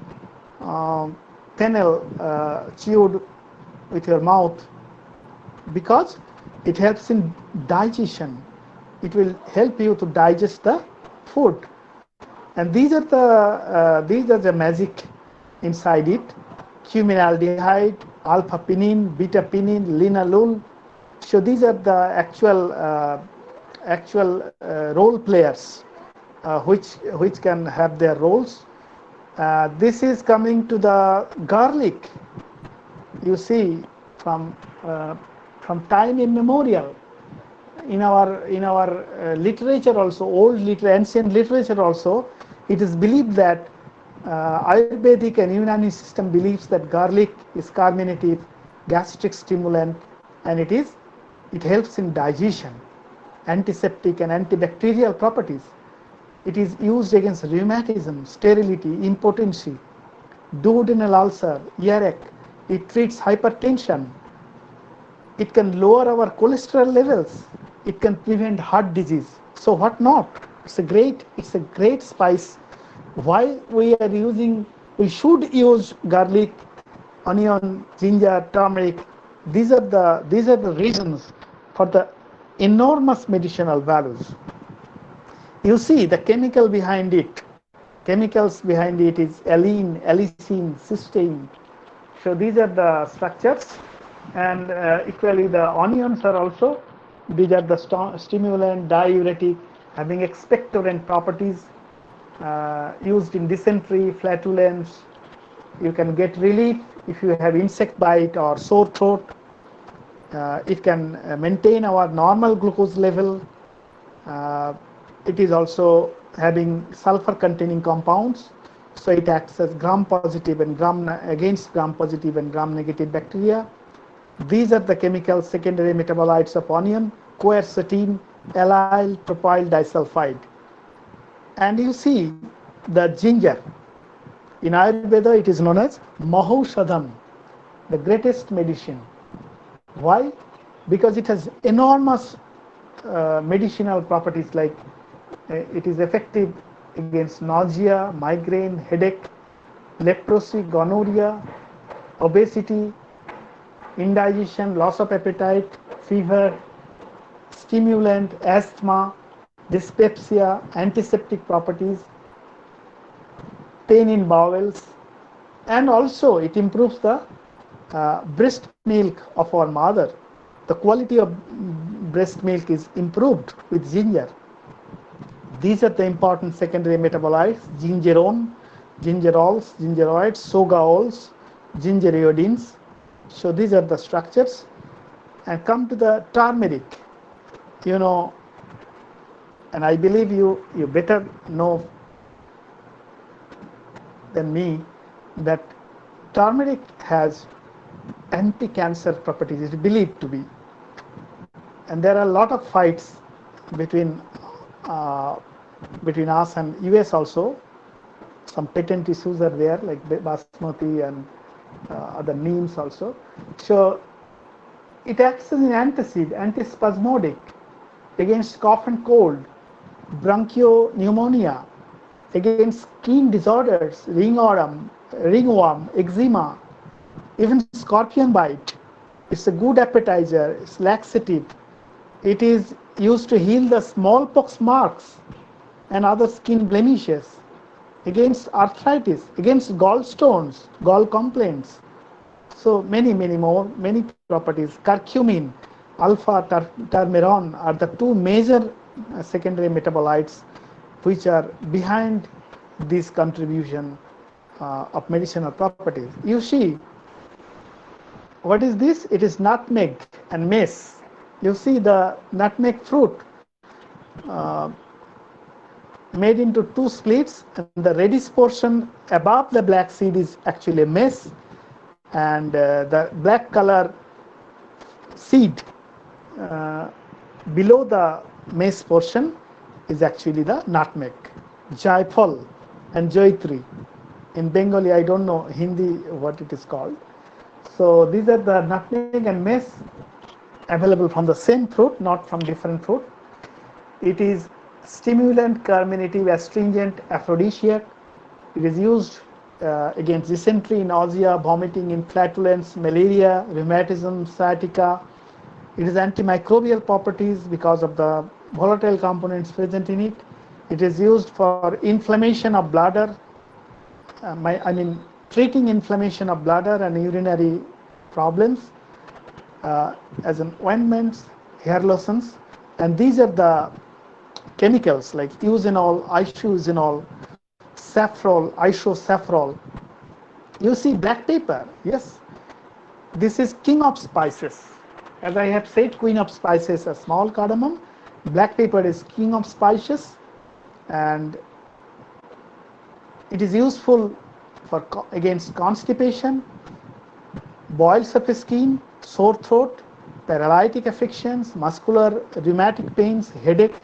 fennel chewed with your mouth, because it helps in digestion. It will help you to digest the food. And these are the magic inside it: cuminaldehyde, alpha-pinene, beta-pinene, linalool. So these are the actual role players which can have their roles. This is coming to the garlic. You see, from time immemorial, in our literature also, ancient literature also, it is believed that Ayurvedic and Unani system believes that garlic is carminative, gastric stimulant, and it helps in digestion, antiseptic and antibacterial properties. It is used against rheumatism, sterility, impotency, duodenal ulcer, earache. It treats hypertension. It can lower our cholesterol levels. It can prevent heart disease. So what not? It's a great spice Why we should use garlic, onion, ginger, turmeric. These are the reasons for the enormous medicinal values. You see the chemicals behind it is allicin, cysteine. So these are the structures, and equally the onions are also. These are the stimulant, diuretic, having expectorant properties, used in dysentery, flatulence. You can get relief if you have insect bite or sore throat. It can maintain our normal glucose level. It is also having sulfur containing compounds, so it acts as gram positive and against gram positive and gram negative bacteria. These are the chemical secondary metabolites of onion: quercetin, allyl propyl disulfide. And you see the ginger. In Ayurveda, it is known as Mahaushadham, the greatest medicine. Why? Because it has enormous medicinal properties, like it is effective against nausea, migraine, headache, leprosy, gonorrhea, obesity, indigestion, loss of appetite, fever, stimulant, asthma, dyspepsia, antiseptic properties, pain in bowels, and also it improves the breast milk of our mother. The quality of breast milk is improved with ginger. These are the important secondary metabolites: gingerone, gingerols, gingeroids, sogaols, gingeroidins. So these are the structures. And come to the turmeric. You know, and I believe you better know than me that turmeric has anti-cancer properties. It is believed to be. And there are a lot of fights between us and US also. Some patent issues are there, like basmati and other names also. So it acts as an antacid, antispasmodic, against cough and cold, bronchopneumonia, against skin disorders, ringworm, eczema, even scorpion bite. It's a good appetizer, it's laxative. It is used to heal the smallpox marks and other skin blemishes, against arthritis, against gallstones, gall complaints. So many properties. Curcumin, alpha termeron are the two major secondary metabolites which are behind this contribution of medicinal properties. You see, what is this? It is nutmeg and mace. You see the nutmeg fruit made into two splits, and the reddish portion above the black seed is actually mace, and the black color seed below the mace portion is actually the nutmeg. Jaifal and joitri. In Bengali, I don't know Hindi what it is called. So these are the nutmeg and mace available from the same fruit, not from different fruit. It is stimulant, carminative, astringent, aphrodisiac. It is used against dysentery, nausea, vomiting, in flatulence, malaria, rheumatism, sciatica. It is antimicrobial properties because of the volatile components present in it. It is used for inflammation of bladder, treating inflammation of bladder and urinary problems, as an ointments, hair lotions. And these are the chemicals like eugenol, isoeugenol, saffrol, isosaffrol. You see black pepper, yes, this is king of spices. As I have said, queen of spices, a small cardamom. Black pepper is king of spices, and it is useful for against constipation, boils of skin, sore throat, paralytic affections, muscular rheumatic pains, headache,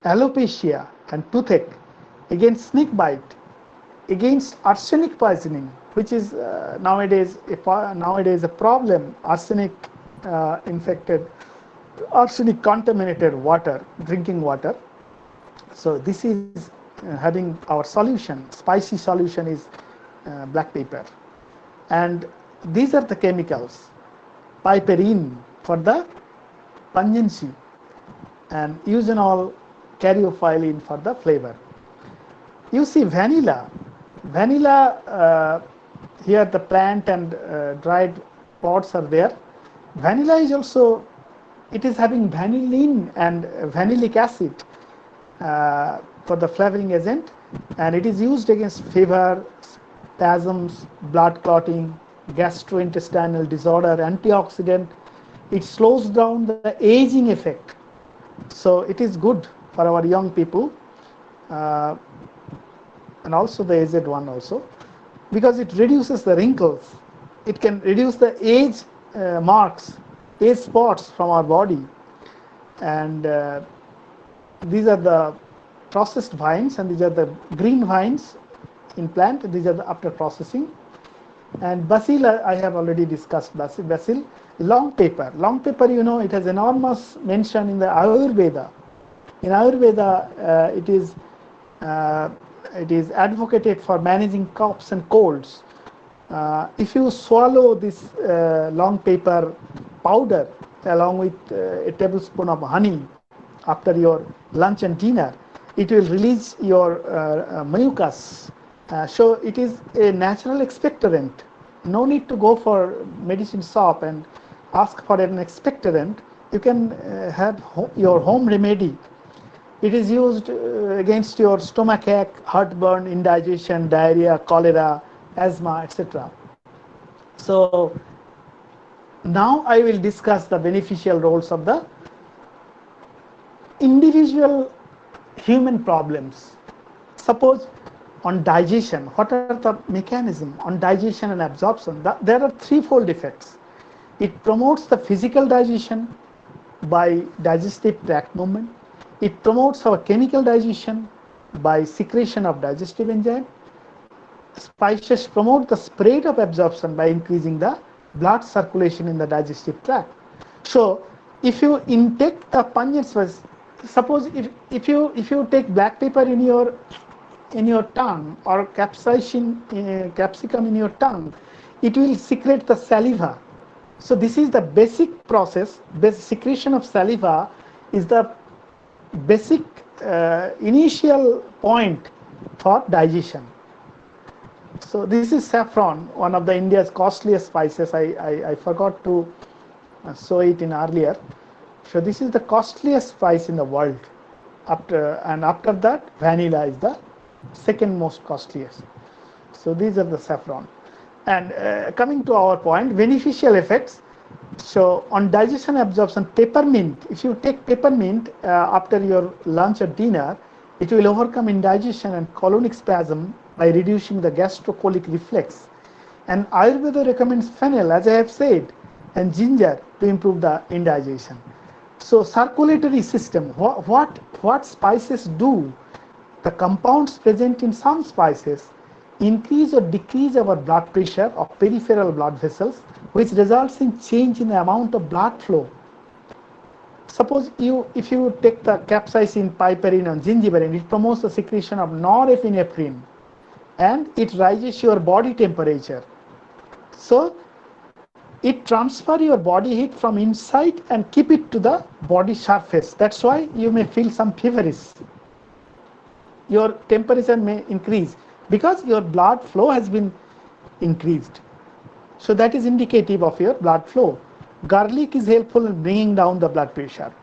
alopecia and toothache, against snake bite, against arsenic poisoning, which is nowadays a problem. Arsenic infected, arsenic contaminated water, drinking water. So this is having our solution, spicy solution is black pepper. And these are the chemicals. Piperine for the pungency and eugenol caryophyllene for the flavor. You see vanilla. Here the plant and dried pods are there. Vanilla is also, it is having vanillin and vanillic acid for the flavoring agent, and it is used against fever, spasms, blood clotting, gastrointestinal disorder, antioxidant. It slows down the aging effect. So it is good for our young people and also the aged one also, because it reduces the wrinkles. It can reduce the age marks, age spots from our body. And these are the processed vines, and these are the green vines in plant. These are the after processing. And basil, I have already discussed basil. Long pepper, it has enormous mention in the Ayurveda. In Ayurveda, it is advocated for managing coughs and colds. If you swallow this long pepper powder along with a tablespoon of honey after your lunch and dinner, it will release your mucus. So it is a natural expectorant. No need to go for medicine shop and ask for an expectorant. You can have your home remedy. It is used against your stomachache, heartburn, indigestion, diarrhea, cholera, asthma, etc. So now I will discuss the beneficial roles of the individual human problems. Suppose on digestion, what are the mechanisms on digestion and absorption? There are threefold effects. It promotes the physical digestion by digestive tract movement. It promotes our chemical digestion by secretion of digestive enzyme. Spices promote the spread of absorption by increasing the blood circulation in the digestive tract. So if you intake the pungent spice, suppose if you take black pepper in your tongue or capsicum in your tongue, it will secrete the saliva. So this is the basic process. The secretion of saliva is the basic initial point for digestion. So this is saffron, one of the India's costliest spices. I forgot to show it in earlier. So this is the costliest spice in the world. After that, vanilla is the second most costliest. So these are the saffron. And coming to our point, beneficial effects. So on digestion absorption, peppermint, if you take peppermint after your lunch or dinner, it will overcome indigestion and colonic spasm by reducing the gastrocolic reflex. And Ayurveda recommends fennel, as I have said, and ginger to improve the indigestion. So circulatory system, what spices do? The compounds present in some spices increase or decrease our blood pressure of peripheral blood vessels, which results in change in the amount of blood flow. Suppose if you take the capsaicin, piperine and gingiberine, it promotes the secretion of norepinephrine and it raises your body temperature. So it transfers your body heat from inside and keep it to the body surface. That's why you may feel some feverish. Your temperature may increase because your blood flow has been increased. So that is indicative of your blood flow. Garlic is helpful in bringing down the blood pressure.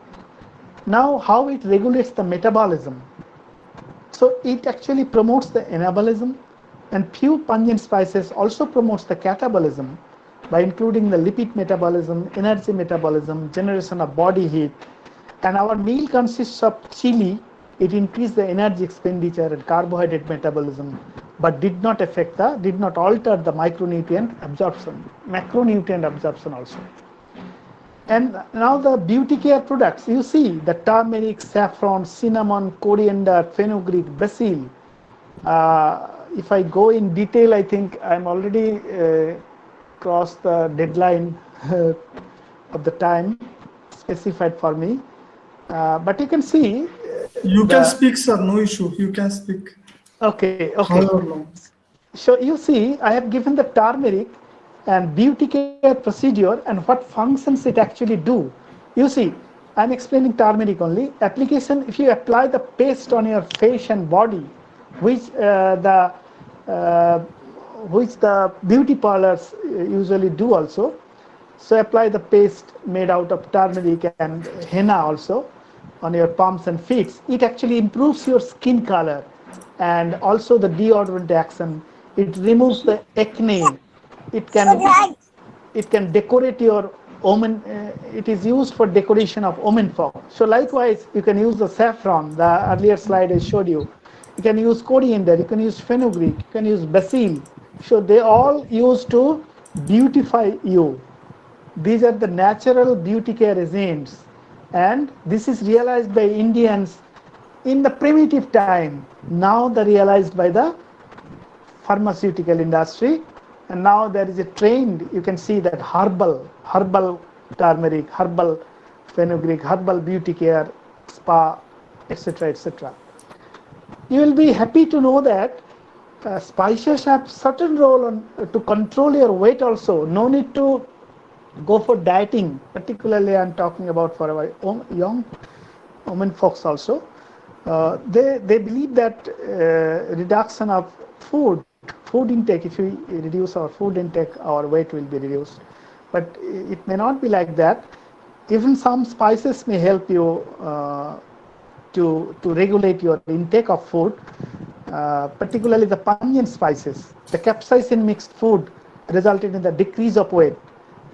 Now how it regulates the metabolism. So it actually promotes the anabolism, and few pungent spices also promotes the catabolism by including the lipid metabolism, energy metabolism, generation of body heat. And our meal consists of chili. It increased the energy expenditure and carbohydrate metabolism, but did not alter the macronutrient absorption also. And now the beauty care products, you see the turmeric, saffron, cinnamon, coriander, fenugreek, basil. If I go in detail, I think I'm already crossed the deadline of the time specified for me. But you can see You can the speak, sir. No issue. You can speak. okay, okay. However long. So you see, I have given the turmeric and beauty care procedure and what functions it actually do. You see, I'm explaining turmeric only. Application, if you apply the paste on your face and body, which uh, the beauty parlors usually do also. So apply the paste made out of turmeric and henna also on your palms and feet. It actually improves your skin color and also the deodorant action. It removes the acne. It can it can decorate your omen. It is used for decoration of omen folk. So likewise, you can use the saffron. The earlier slide I showed you. You can use coriander. You can use fenugreek. You can use basil. So they all used to beautify you. These are the natural beauty care agents, and this is realized by Indians in the primitive time. Now they're realized by the pharmaceutical industry, and now there is a trend. You can see that herbal turmeric, herbal fenugreek, herbal beauty care, spa, etc., etc. You will be happy to know that spices have certain role to control your weight also. No need to go for dieting. Particularly, I'm talking about for our young women folks also. They believe that reduction of food intake, if we reduce our food intake, our weight will be reduced. But it may not be like that. Even some spices may help you to regulate your intake of food, particularly the pungent spices. The capsaicin mixed food resulted in the decrease of weight.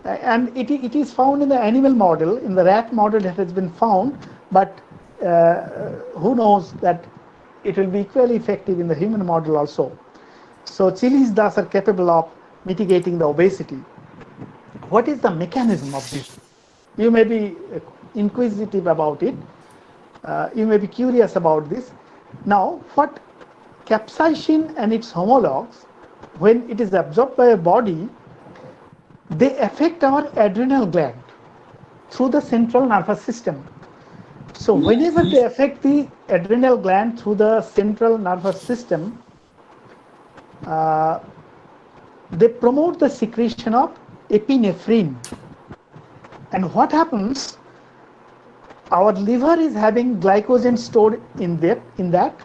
And it is found in the animal model. In the rat model it has been found, but who knows that it will be equally effective in the human model also. So chilies thus are capable of mitigating the obesity. What is the mechanism of this? You may be inquisitive about it. You may be curious about this. Now, what capsaicin and its homologs, when it is absorbed by a body, they affect our adrenal gland through the central nervous system. So whenever they affect the adrenal gland through the central nervous system, they promote the secretion of epinephrine. And what happens? Our liver is having glycogen stored in that.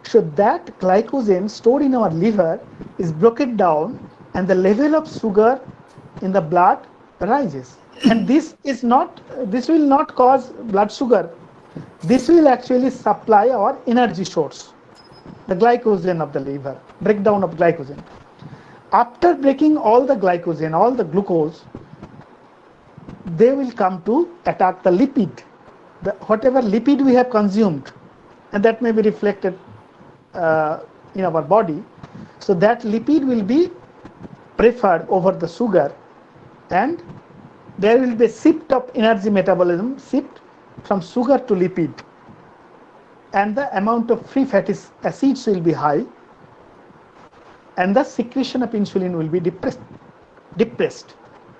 So that glycogen stored in our liver is broken down, and the level of sugar in the blood rises. And this will not cause blood sugar. This will actually supply our energy source, the glycogen of the liver, breakdown of glycogen. After breaking all the glycogen, all the glucose, they will come to attack the lipid, whatever lipid we have consumed, and that may be reflected in our body. So that lipid will be preferred over the sugar, and there will be a shift of energy metabolism, shift from sugar to lipid, and the amount of free fatty acids will be high, and the secretion of insulin will be depressed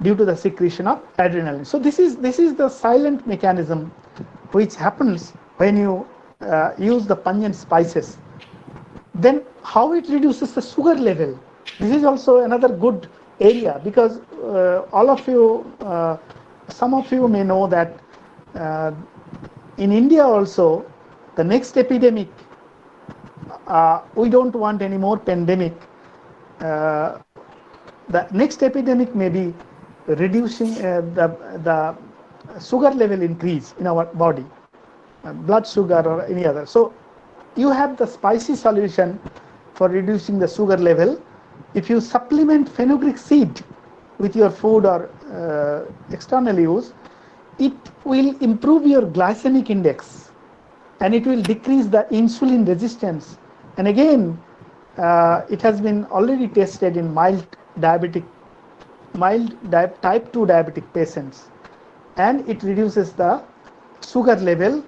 due to the secretion of adrenaline. So this is the silent mechanism which happens when you use the pungent spices. Then how it reduces the sugar level? This is also another good area, because all of you, some of you may know that in India also, the next epidemic, we don't want any more pandemic. The next epidemic may be reducing the sugar level increase in our body, blood sugar or any other. So you have the spicy solution for reducing the sugar level. If you supplement fenugreek seed with your food or external use, it will improve your glycemic index, and it will decrease the insulin resistance. And again, it has been already tested in mild type 2 diabetic patients, and it reduces the sugar level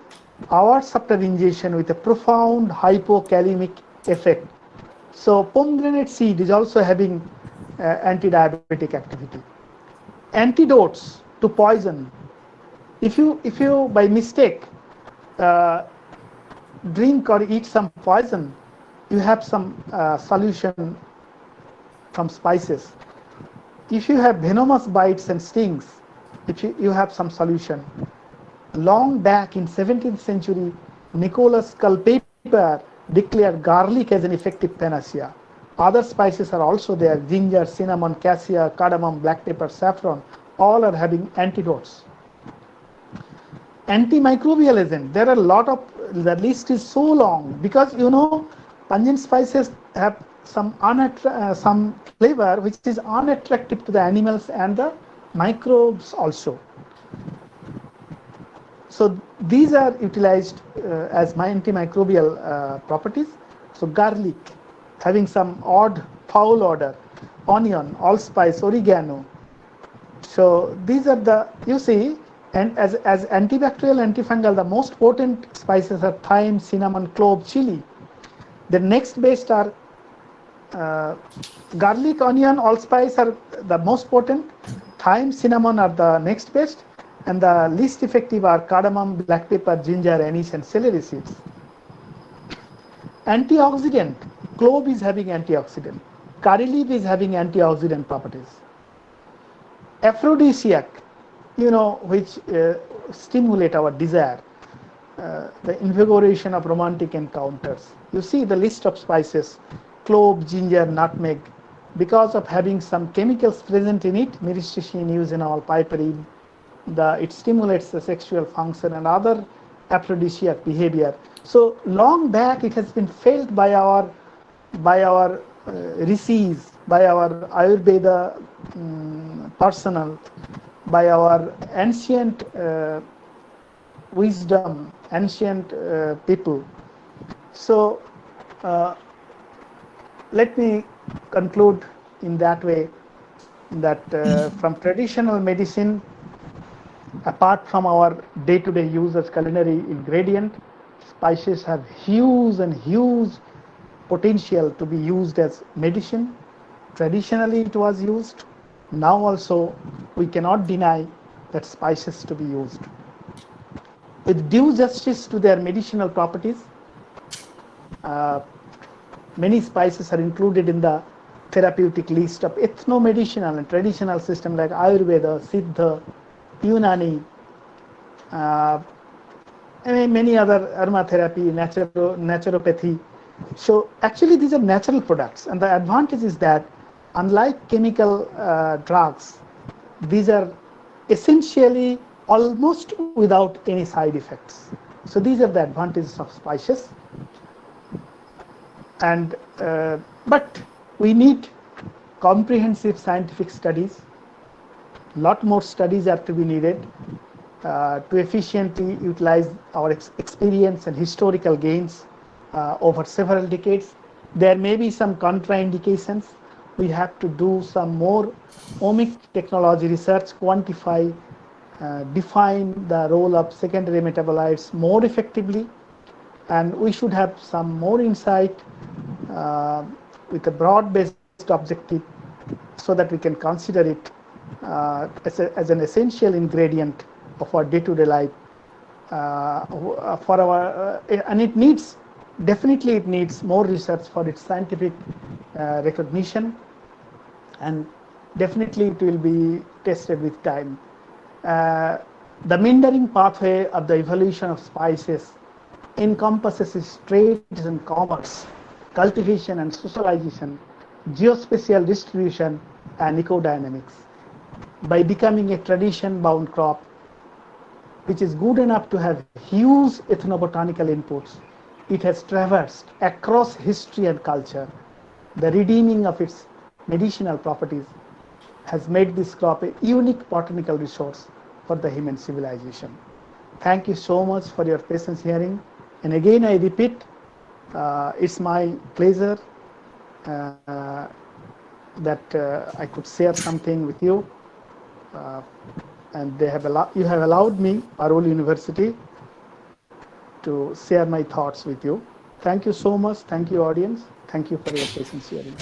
hours after ingestion with a profound hypokalemic effect. So pomegranate seed is also having anti-diabetic activity. Antidotes to poison. If you by mistake drink or eat some poison, you have some solution from spices. If you have venomous bites and stings, you have some solution. Long back in 17th century, Nicholas Culpeper declared garlic as an effective panacea. Other spices are also there: ginger, cinnamon, cassia, cardamom, black pepper, saffron. All are having antidotes. Antimicrobial agent. There are a lot of, the list is so long because pungent spices have some flavor which is unattractive to the animals and the microbes also. So these are utilized as antimicrobial properties. So garlic, having some odd foul odor, onion, allspice, oregano. So these are the, you see, and as antibacterial, antifungal, the most potent spices are thyme, cinnamon, clove, chili. The next best are garlic, onion, allspice are the most potent. Thyme, cinnamon are the next best, and the least effective are cardamom, black pepper, ginger, anise, and celery seeds. Antioxidant. Clove is having antioxidant. Curry leaf is having antioxidant properties. Aphrodisiac, which stimulate our desire, the invigoration of romantic encounters. You see the list of spices: clove, ginger, nutmeg. Because of having some chemicals present in it, myristicin, eugenol, piperine, it stimulates the sexual function and other aphrodisiac behavior. So long back it has been felt by our rishis, by our Ayurveda personnel, by our ancient wisdom, ancient people. So let me conclude in that way that from traditional medicine, apart from our day-to-day use as culinary ingredient, spices have huge potential to be used as medicine. Traditionally it was used. Now also we cannot deny that spices to be used. With due justice to their medicinal properties, many spices are included in the therapeutic list of ethno-medicinal and traditional systems like Ayurveda, Siddha, Unani, many other aromatherapy, naturopathy. So actually these are natural products, and the advantage is that unlike chemical drugs, these are essentially almost without any side effects. So these are the advantages of spices. And but we need comprehensive scientific studies. Lot more studies are to be needed to efficiently utilize our experience and historical gains over several decades. There may be some contraindications. We have to do some more omic technology research, quantify, define the role of secondary metabolites more effectively, and we should have some more insight with a broad-based objective so that we can consider it as an essential ingredient of our day-to-day life for our and it needs more research for its scientific recognition, and definitely it will be tested with time. The meandering pathway of the evolution of spices encompasses trade and commerce, cultivation and socialization, geospatial distribution, and ecodynamics. By becoming a tradition-bound crop, which is good enough to have huge ethnobotanical inputs, it has traversed across history and culture. The redeeming of its medicinal properties has made this crop a unique botanical resource for the human civilization. Thank you so much for your patience hearing. And again, I repeat, it's my pleasure that I could share something with you. And you have allowed me, Parul University, to share my thoughts with you. Thank you so much. Thank you, audience. Thank you for your patience hearing.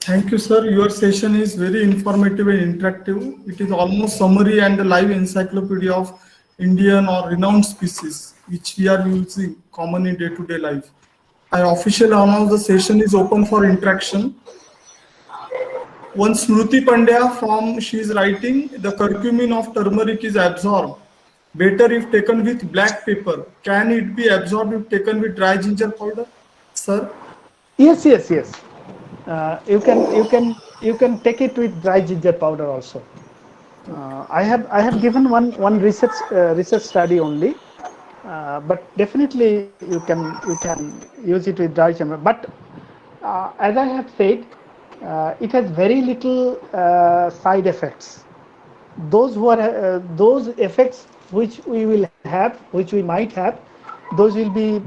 Thank you, sir. Your session is very informative and interactive. It is almost summary and a live encyclopedia of Indian or renowned species which we are using common in day-to-day life. I officially announce the session is open for interaction. One Smruti Pandya from she is writing the curcumin of turmeric is absorbed better if taken with black pepper. Can it be absorbed if taken with dry ginger powder, sir? Yes, yes, yes. You can take it with dry ginger powder also. I have given one research study only, but definitely you can use it with dry ginger. But as I have said, it has very little side effects. Those effects which we will have, which we might have, those will be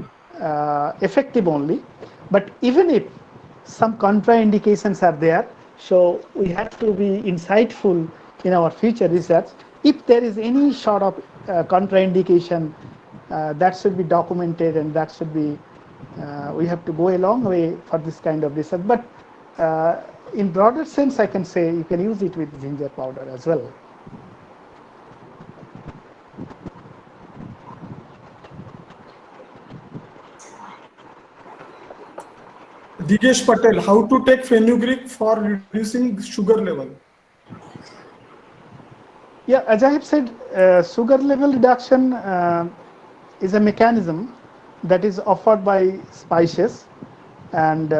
effective only. But even if some contraindications are there, so we have to be insightful in our future research. If there is any sort of contraindication, that should be documented, and that should be we have to go a long way for this kind of research. But in broader sense, I can say you can use it with ginger powder as well. Digesh Patel, how to take fenugreek for reducing sugar level? Yeah, as I have said, sugar level reduction is a mechanism that is offered by spices, and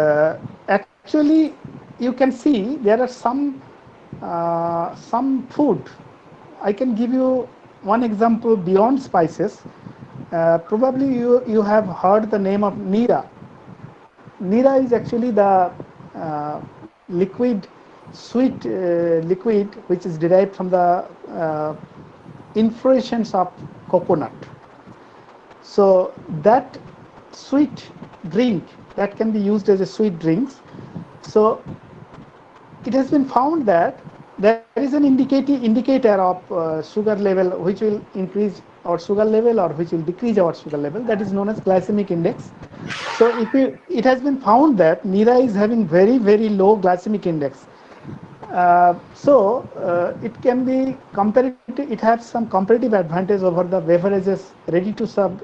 actually, you can see there are some food. I can give you one example beyond spices. Probably you have heard the name of Nira. Nira is actually the uh, liquid, sweet liquid which is derived from the inflorescence of coconut. So that sweet drink that can be used as a sweet drink. So it has been found that there is an indicator of sugar level which will increase our sugar level or which will decrease our sugar level. That is known as glycemic index. So it has been found that Nira is having very low glycemic index. It can be comparative. It has some comparative advantage over the beverages, ready to serve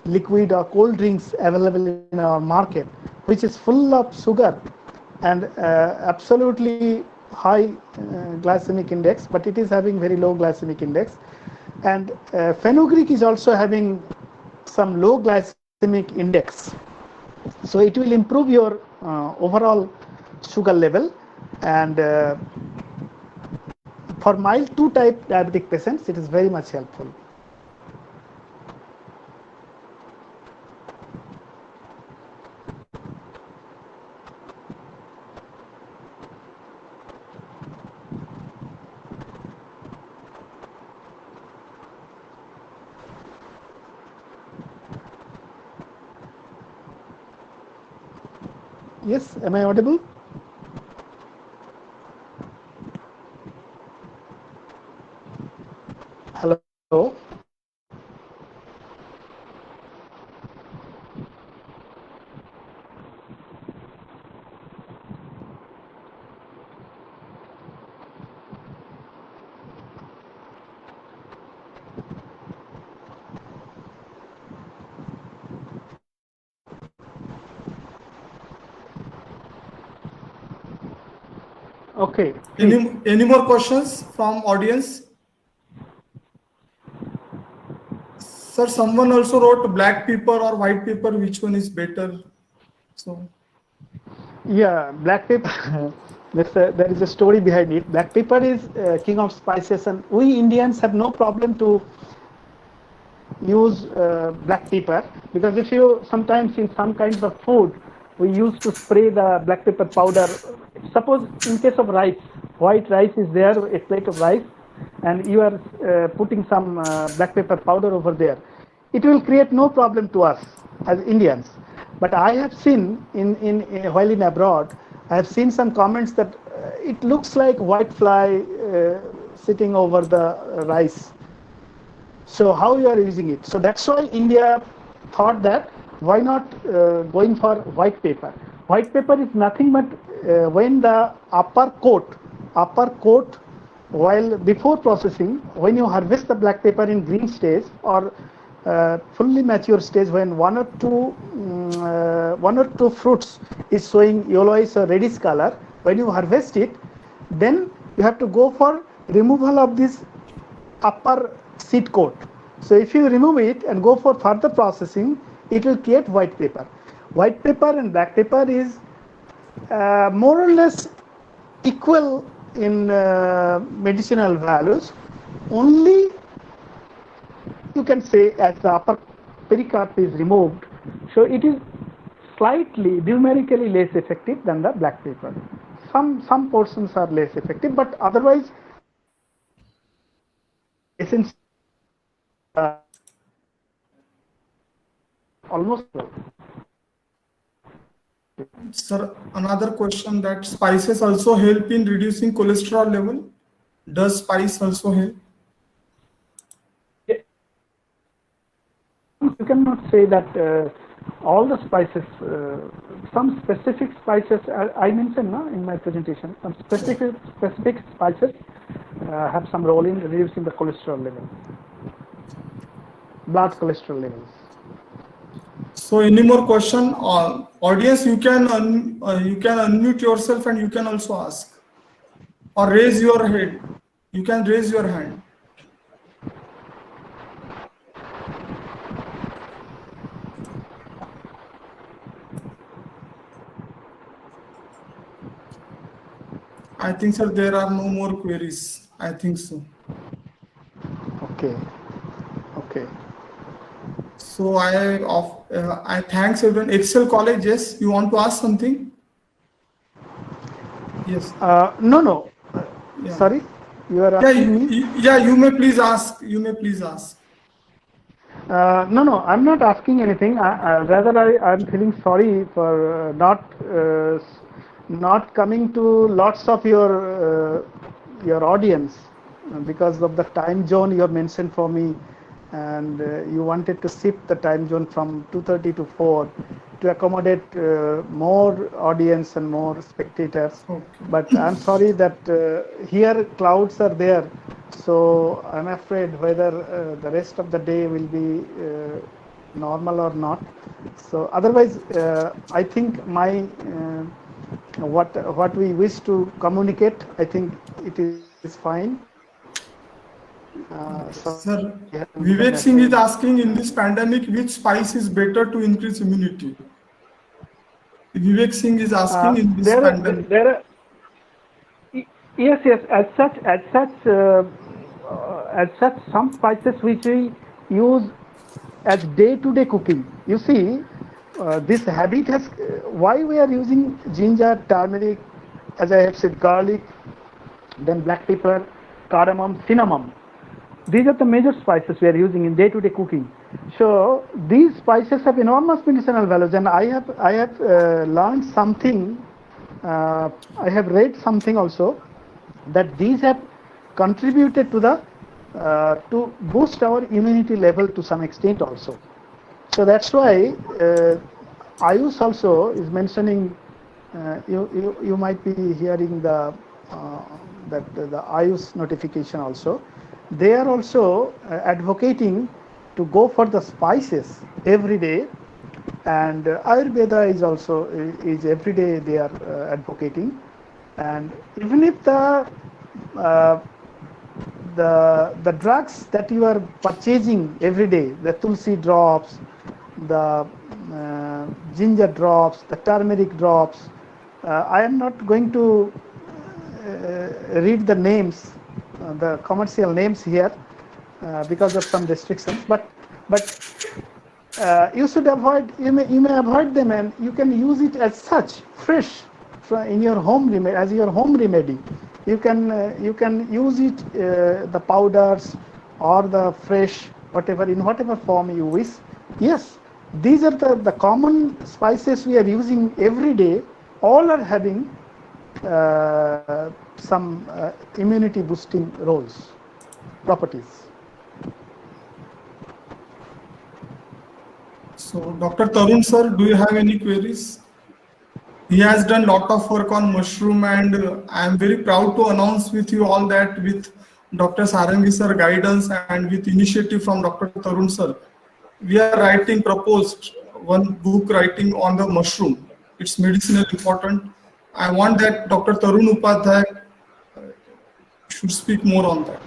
liquid or cold drinks available in our market, which is full of sugar and absolutely high glycemic index, but it is having very low glycemic index. And fenugreek is also having some low glycemic index. So it will improve your overall sugar level. And for mild 2 type diabetic patients, it is very much helpful. Yes, am I audible? Hello. Okay, please. Any more questions from audience? Sir, someone also wrote black pepper or white pepper, which one is better? So Yeah, black pepper. There is a story behind it. Black pepper is king of spices, and we Indians have no problem to use black pepper, because if you sometimes in some kinds of food we used to spray the black pepper powder. Suppose in case of rice, white rice is there, a plate of rice, and you are putting some black pepper powder over there. It will create no problem to us as Indians. But I have seen while in abroad, I have seen some comments that it looks like white fly sitting over the rice. So how you are using it? So that's why India thought that why not going for white paper. White paper is nothing but when the upper coat while before processing, when you harvest the black pepper in green stage or fully mature stage, when one or two fruits is showing yellowish or reddish color, when you harvest it, then you have to go for removal of this upper seed coat. So if you remove it and go for further processing, it will create white pepper. White pepper and black pepper is more or less equal in medicinal values. Only you can say as the upper pericarp is removed, so it is slightly numerically less effective than the black pepper. Some portions are less effective, but otherwise essence almost. Sir, another question, that spices also help in reducing cholesterol level. Does spice also help? You cannot say that all the spices, some specific spices, I mentioned in my presentation, some specific spices have some role in reducing the cholesterol level, blood cholesterol levels. So any more question? Audience, you can unmute yourself and you can also ask, or raise your head. You can raise your hand. I think, sir, there are no more queries. I think so. Okay. So I thanks everyone. Excel College, yes, you want to ask something? Yes. No. Yeah. Sorry, you are asking me? Yeah, you may please ask. No, I'm not asking anything. Rather, I'm feeling sorry for not coming to lots of your audience because of the time zone you have mentioned for me, and you wanted to shift the time zone from 2:30 to 4 to accommodate more audience and more spectators. Okay. But I'm sorry that here clouds are there, so I'm afraid whether the rest of the day will be normal or not. So otherwise, I think my what we wish to communicate, I think it is fine. Sir, Vivek Singh is asking, in this pandemic, which spice is better to increase immunity? Vivek Singh is asking, in this pandemic. Yes. As such, some spices which we use as day-to-day cooking. You see, this habit has. Why we are using ginger, turmeric, as I have said, garlic, then black pepper, cardamom, cinnamon. These are the major spices we are using in day-to-day cooking. So these spices have enormous medicinal values, and I have learned something. I have read something also that these have contributed to the to boost our immunity level to some extent also. So that's why Ayush also is mentioning. You might be hearing the Ayush notification also. They are also advocating to go for the spices every day, and Ayurveda is also is every day they are advocating. And even if the drugs that you are purchasing every day, the tulsi drops, the ginger drops, the turmeric drops, I am not going to read the names, the commercial names here because of some restrictions, but you should avoid, you may avoid them, and you can use it as such fresh in your home remedy, as your home remedy. You can use it the powders or the fresh, whatever, in whatever form you wish. Yes, these are the common spices we are using every day. All are having some immunity boosting roles, properties. So, Dr. Tarun sir, do you have any queries? He has done lot of work on mushroom, and I am very proud to announce with you all that with Dr. Sarangi sir guidance and with initiative from Dr. Tarun sir, we are writing proposed one book writing on the mushroom. It's medicinal important. I want that Dr. Tarun Upadhyay should speak more on that.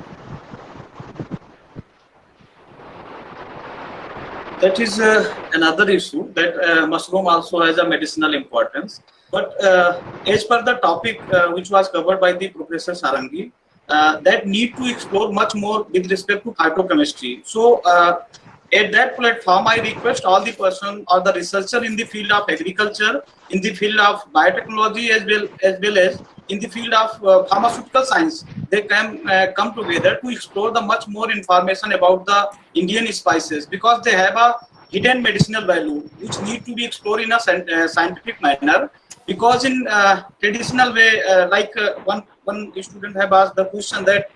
That is another issue, that mushroom also has a medicinal importance. But as per the topic which was covered by the Professor Sarangi, that need to explore much more with respect to phytochemistry. So at that platform, I request all the person or the researcher in the field of agriculture, in the field of biotechnology, as well as in the field of pharmaceutical science, they can come together to explore the much more information about the Indian spices, because they have a hidden medicinal value which need to be explored in a scientific manner. Because in traditional way, one student have asked the question that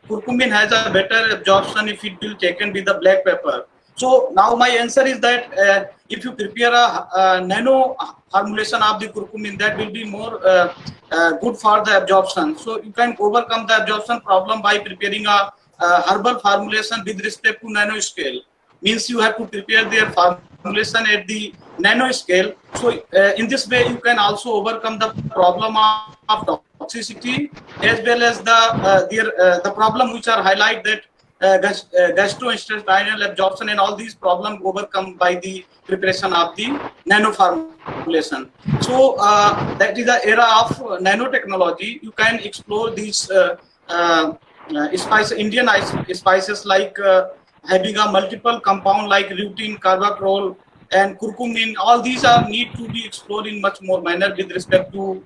curcumin has a better absorption if it will taken with the black pepper. So now my answer is that if you prepare a nano formulation of the curcumin, that will be more good for the absorption. So you can overcome the absorption problem by preparing a herbal formulation with respect to nano scale. Means you have to prepare their formulation at the nano scale. So in this way, you can also overcome the problem of toxicity, as well as the problem which are highlight that gastrointestinal absorption and all these problems overcome by the preparation of the nano formulation. So that is the era of nanotechnology. You can explore these Indian spices like having a multiple compound like lutein, carbapenem, and curcumin. All these are need to be explored in much more manner with respect to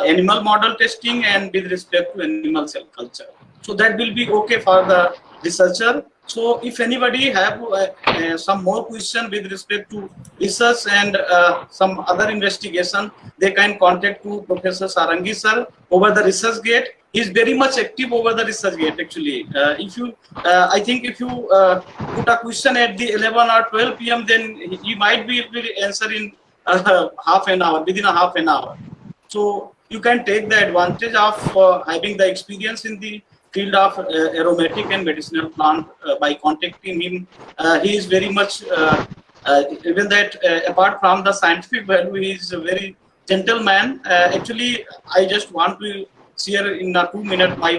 animal model testing and with respect to animal cell culture. So that will be okay for the researcher. So if anybody have some more question with respect to research and some other investigation, they can contact to Professor Sarangi sir over the research gate. He is very much active over the research gate actually. If you, I think if you put a question at the 11 or 12 p.m., then he might be able to answer in half an hour, within a half an hour. So you can take the advantage of having the experience in the field of aromatic and medicinal plant by contacting him. He is very much, even that apart from the scientific value, he is a very gentleman. Actually, I just want to share in a 2 minute my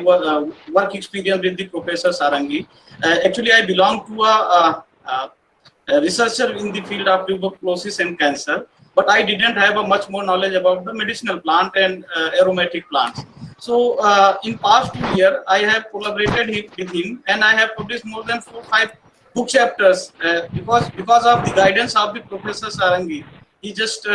work experience with the Professor Sarangi. Actually, I belong to a researcher in the field of tuberculosis and cancer, but I didn't have a much more knowledge about the medicinal plant and aromatic plants. So in past 2 years, I have collaborated with him, and I have published more than 4-5 book chapters because of the guidance of the Professor Sarangi. He just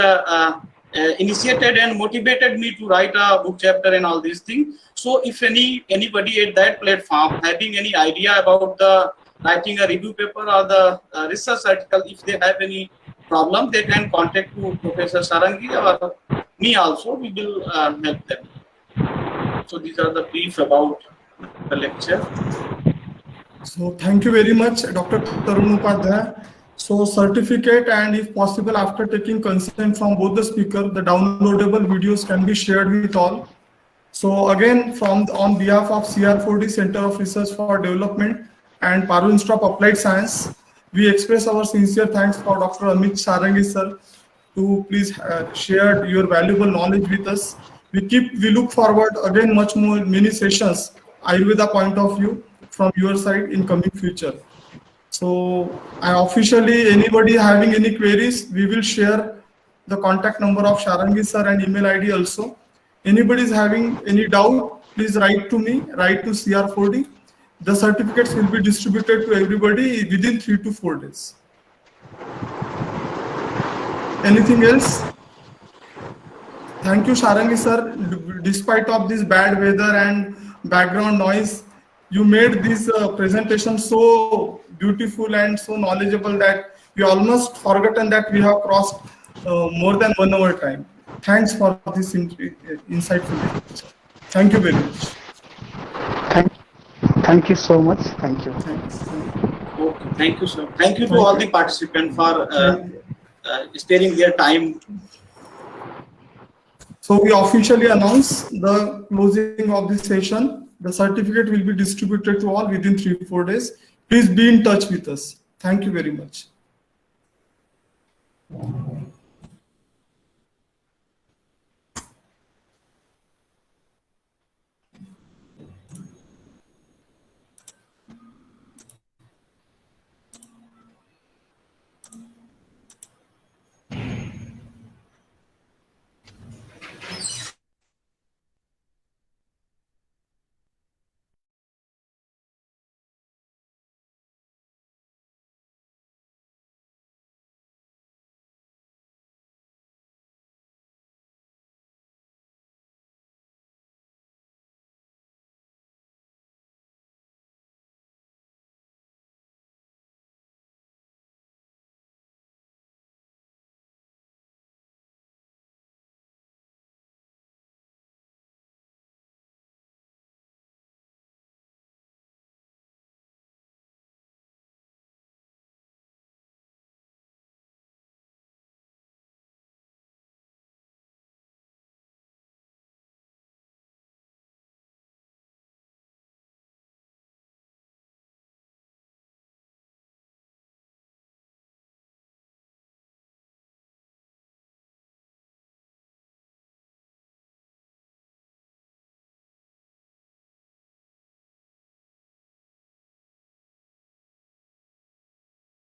initiated and motivated me to write a book chapter and all these things. So if anybody at that platform having any idea about the writing a review paper or the research article, if they have any problem, they can contact to Professor Sarangi or me also. We will help them. So these are the brief about the lecture. So thank you very much, Dr. Tarun Upadhyay. So certificate, and if possible, after taking consent from both the speaker, the downloadable videos can be shared with all. So again, on behalf of CR4D Center of Research for Development and Paru Institute of Applied Science, we express our sincere thanks for Dr. Amit Sarangi sir to please share your valuable knowledge with us. We look forward again much more many sessions Ayurveda point of view from your side in coming future. So I officially, anybody having any queries, we will share the contact number of Sarangi sir and email ID also. Anybody is having any doubt, please write to me, write to CR4D. The certificates will be distributed to everybody within 3 to 4 days. Anything else? Thank you, Sarangi sir. Despite of this bad weather and background noise, you made this presentation so beautiful and so knowledgeable that we almost forgotten that we have crossed more than 1 hour time. Thanks for this insightful. Thank you very much. Thank you so much. Thank you. Thanks. Okay, thank you, sir. Thank you to all the participants for sparing their time. So we officially announce the closing of this session. The certificate will be distributed to all within 3-4 days. Please be in touch with us. Thank you very much.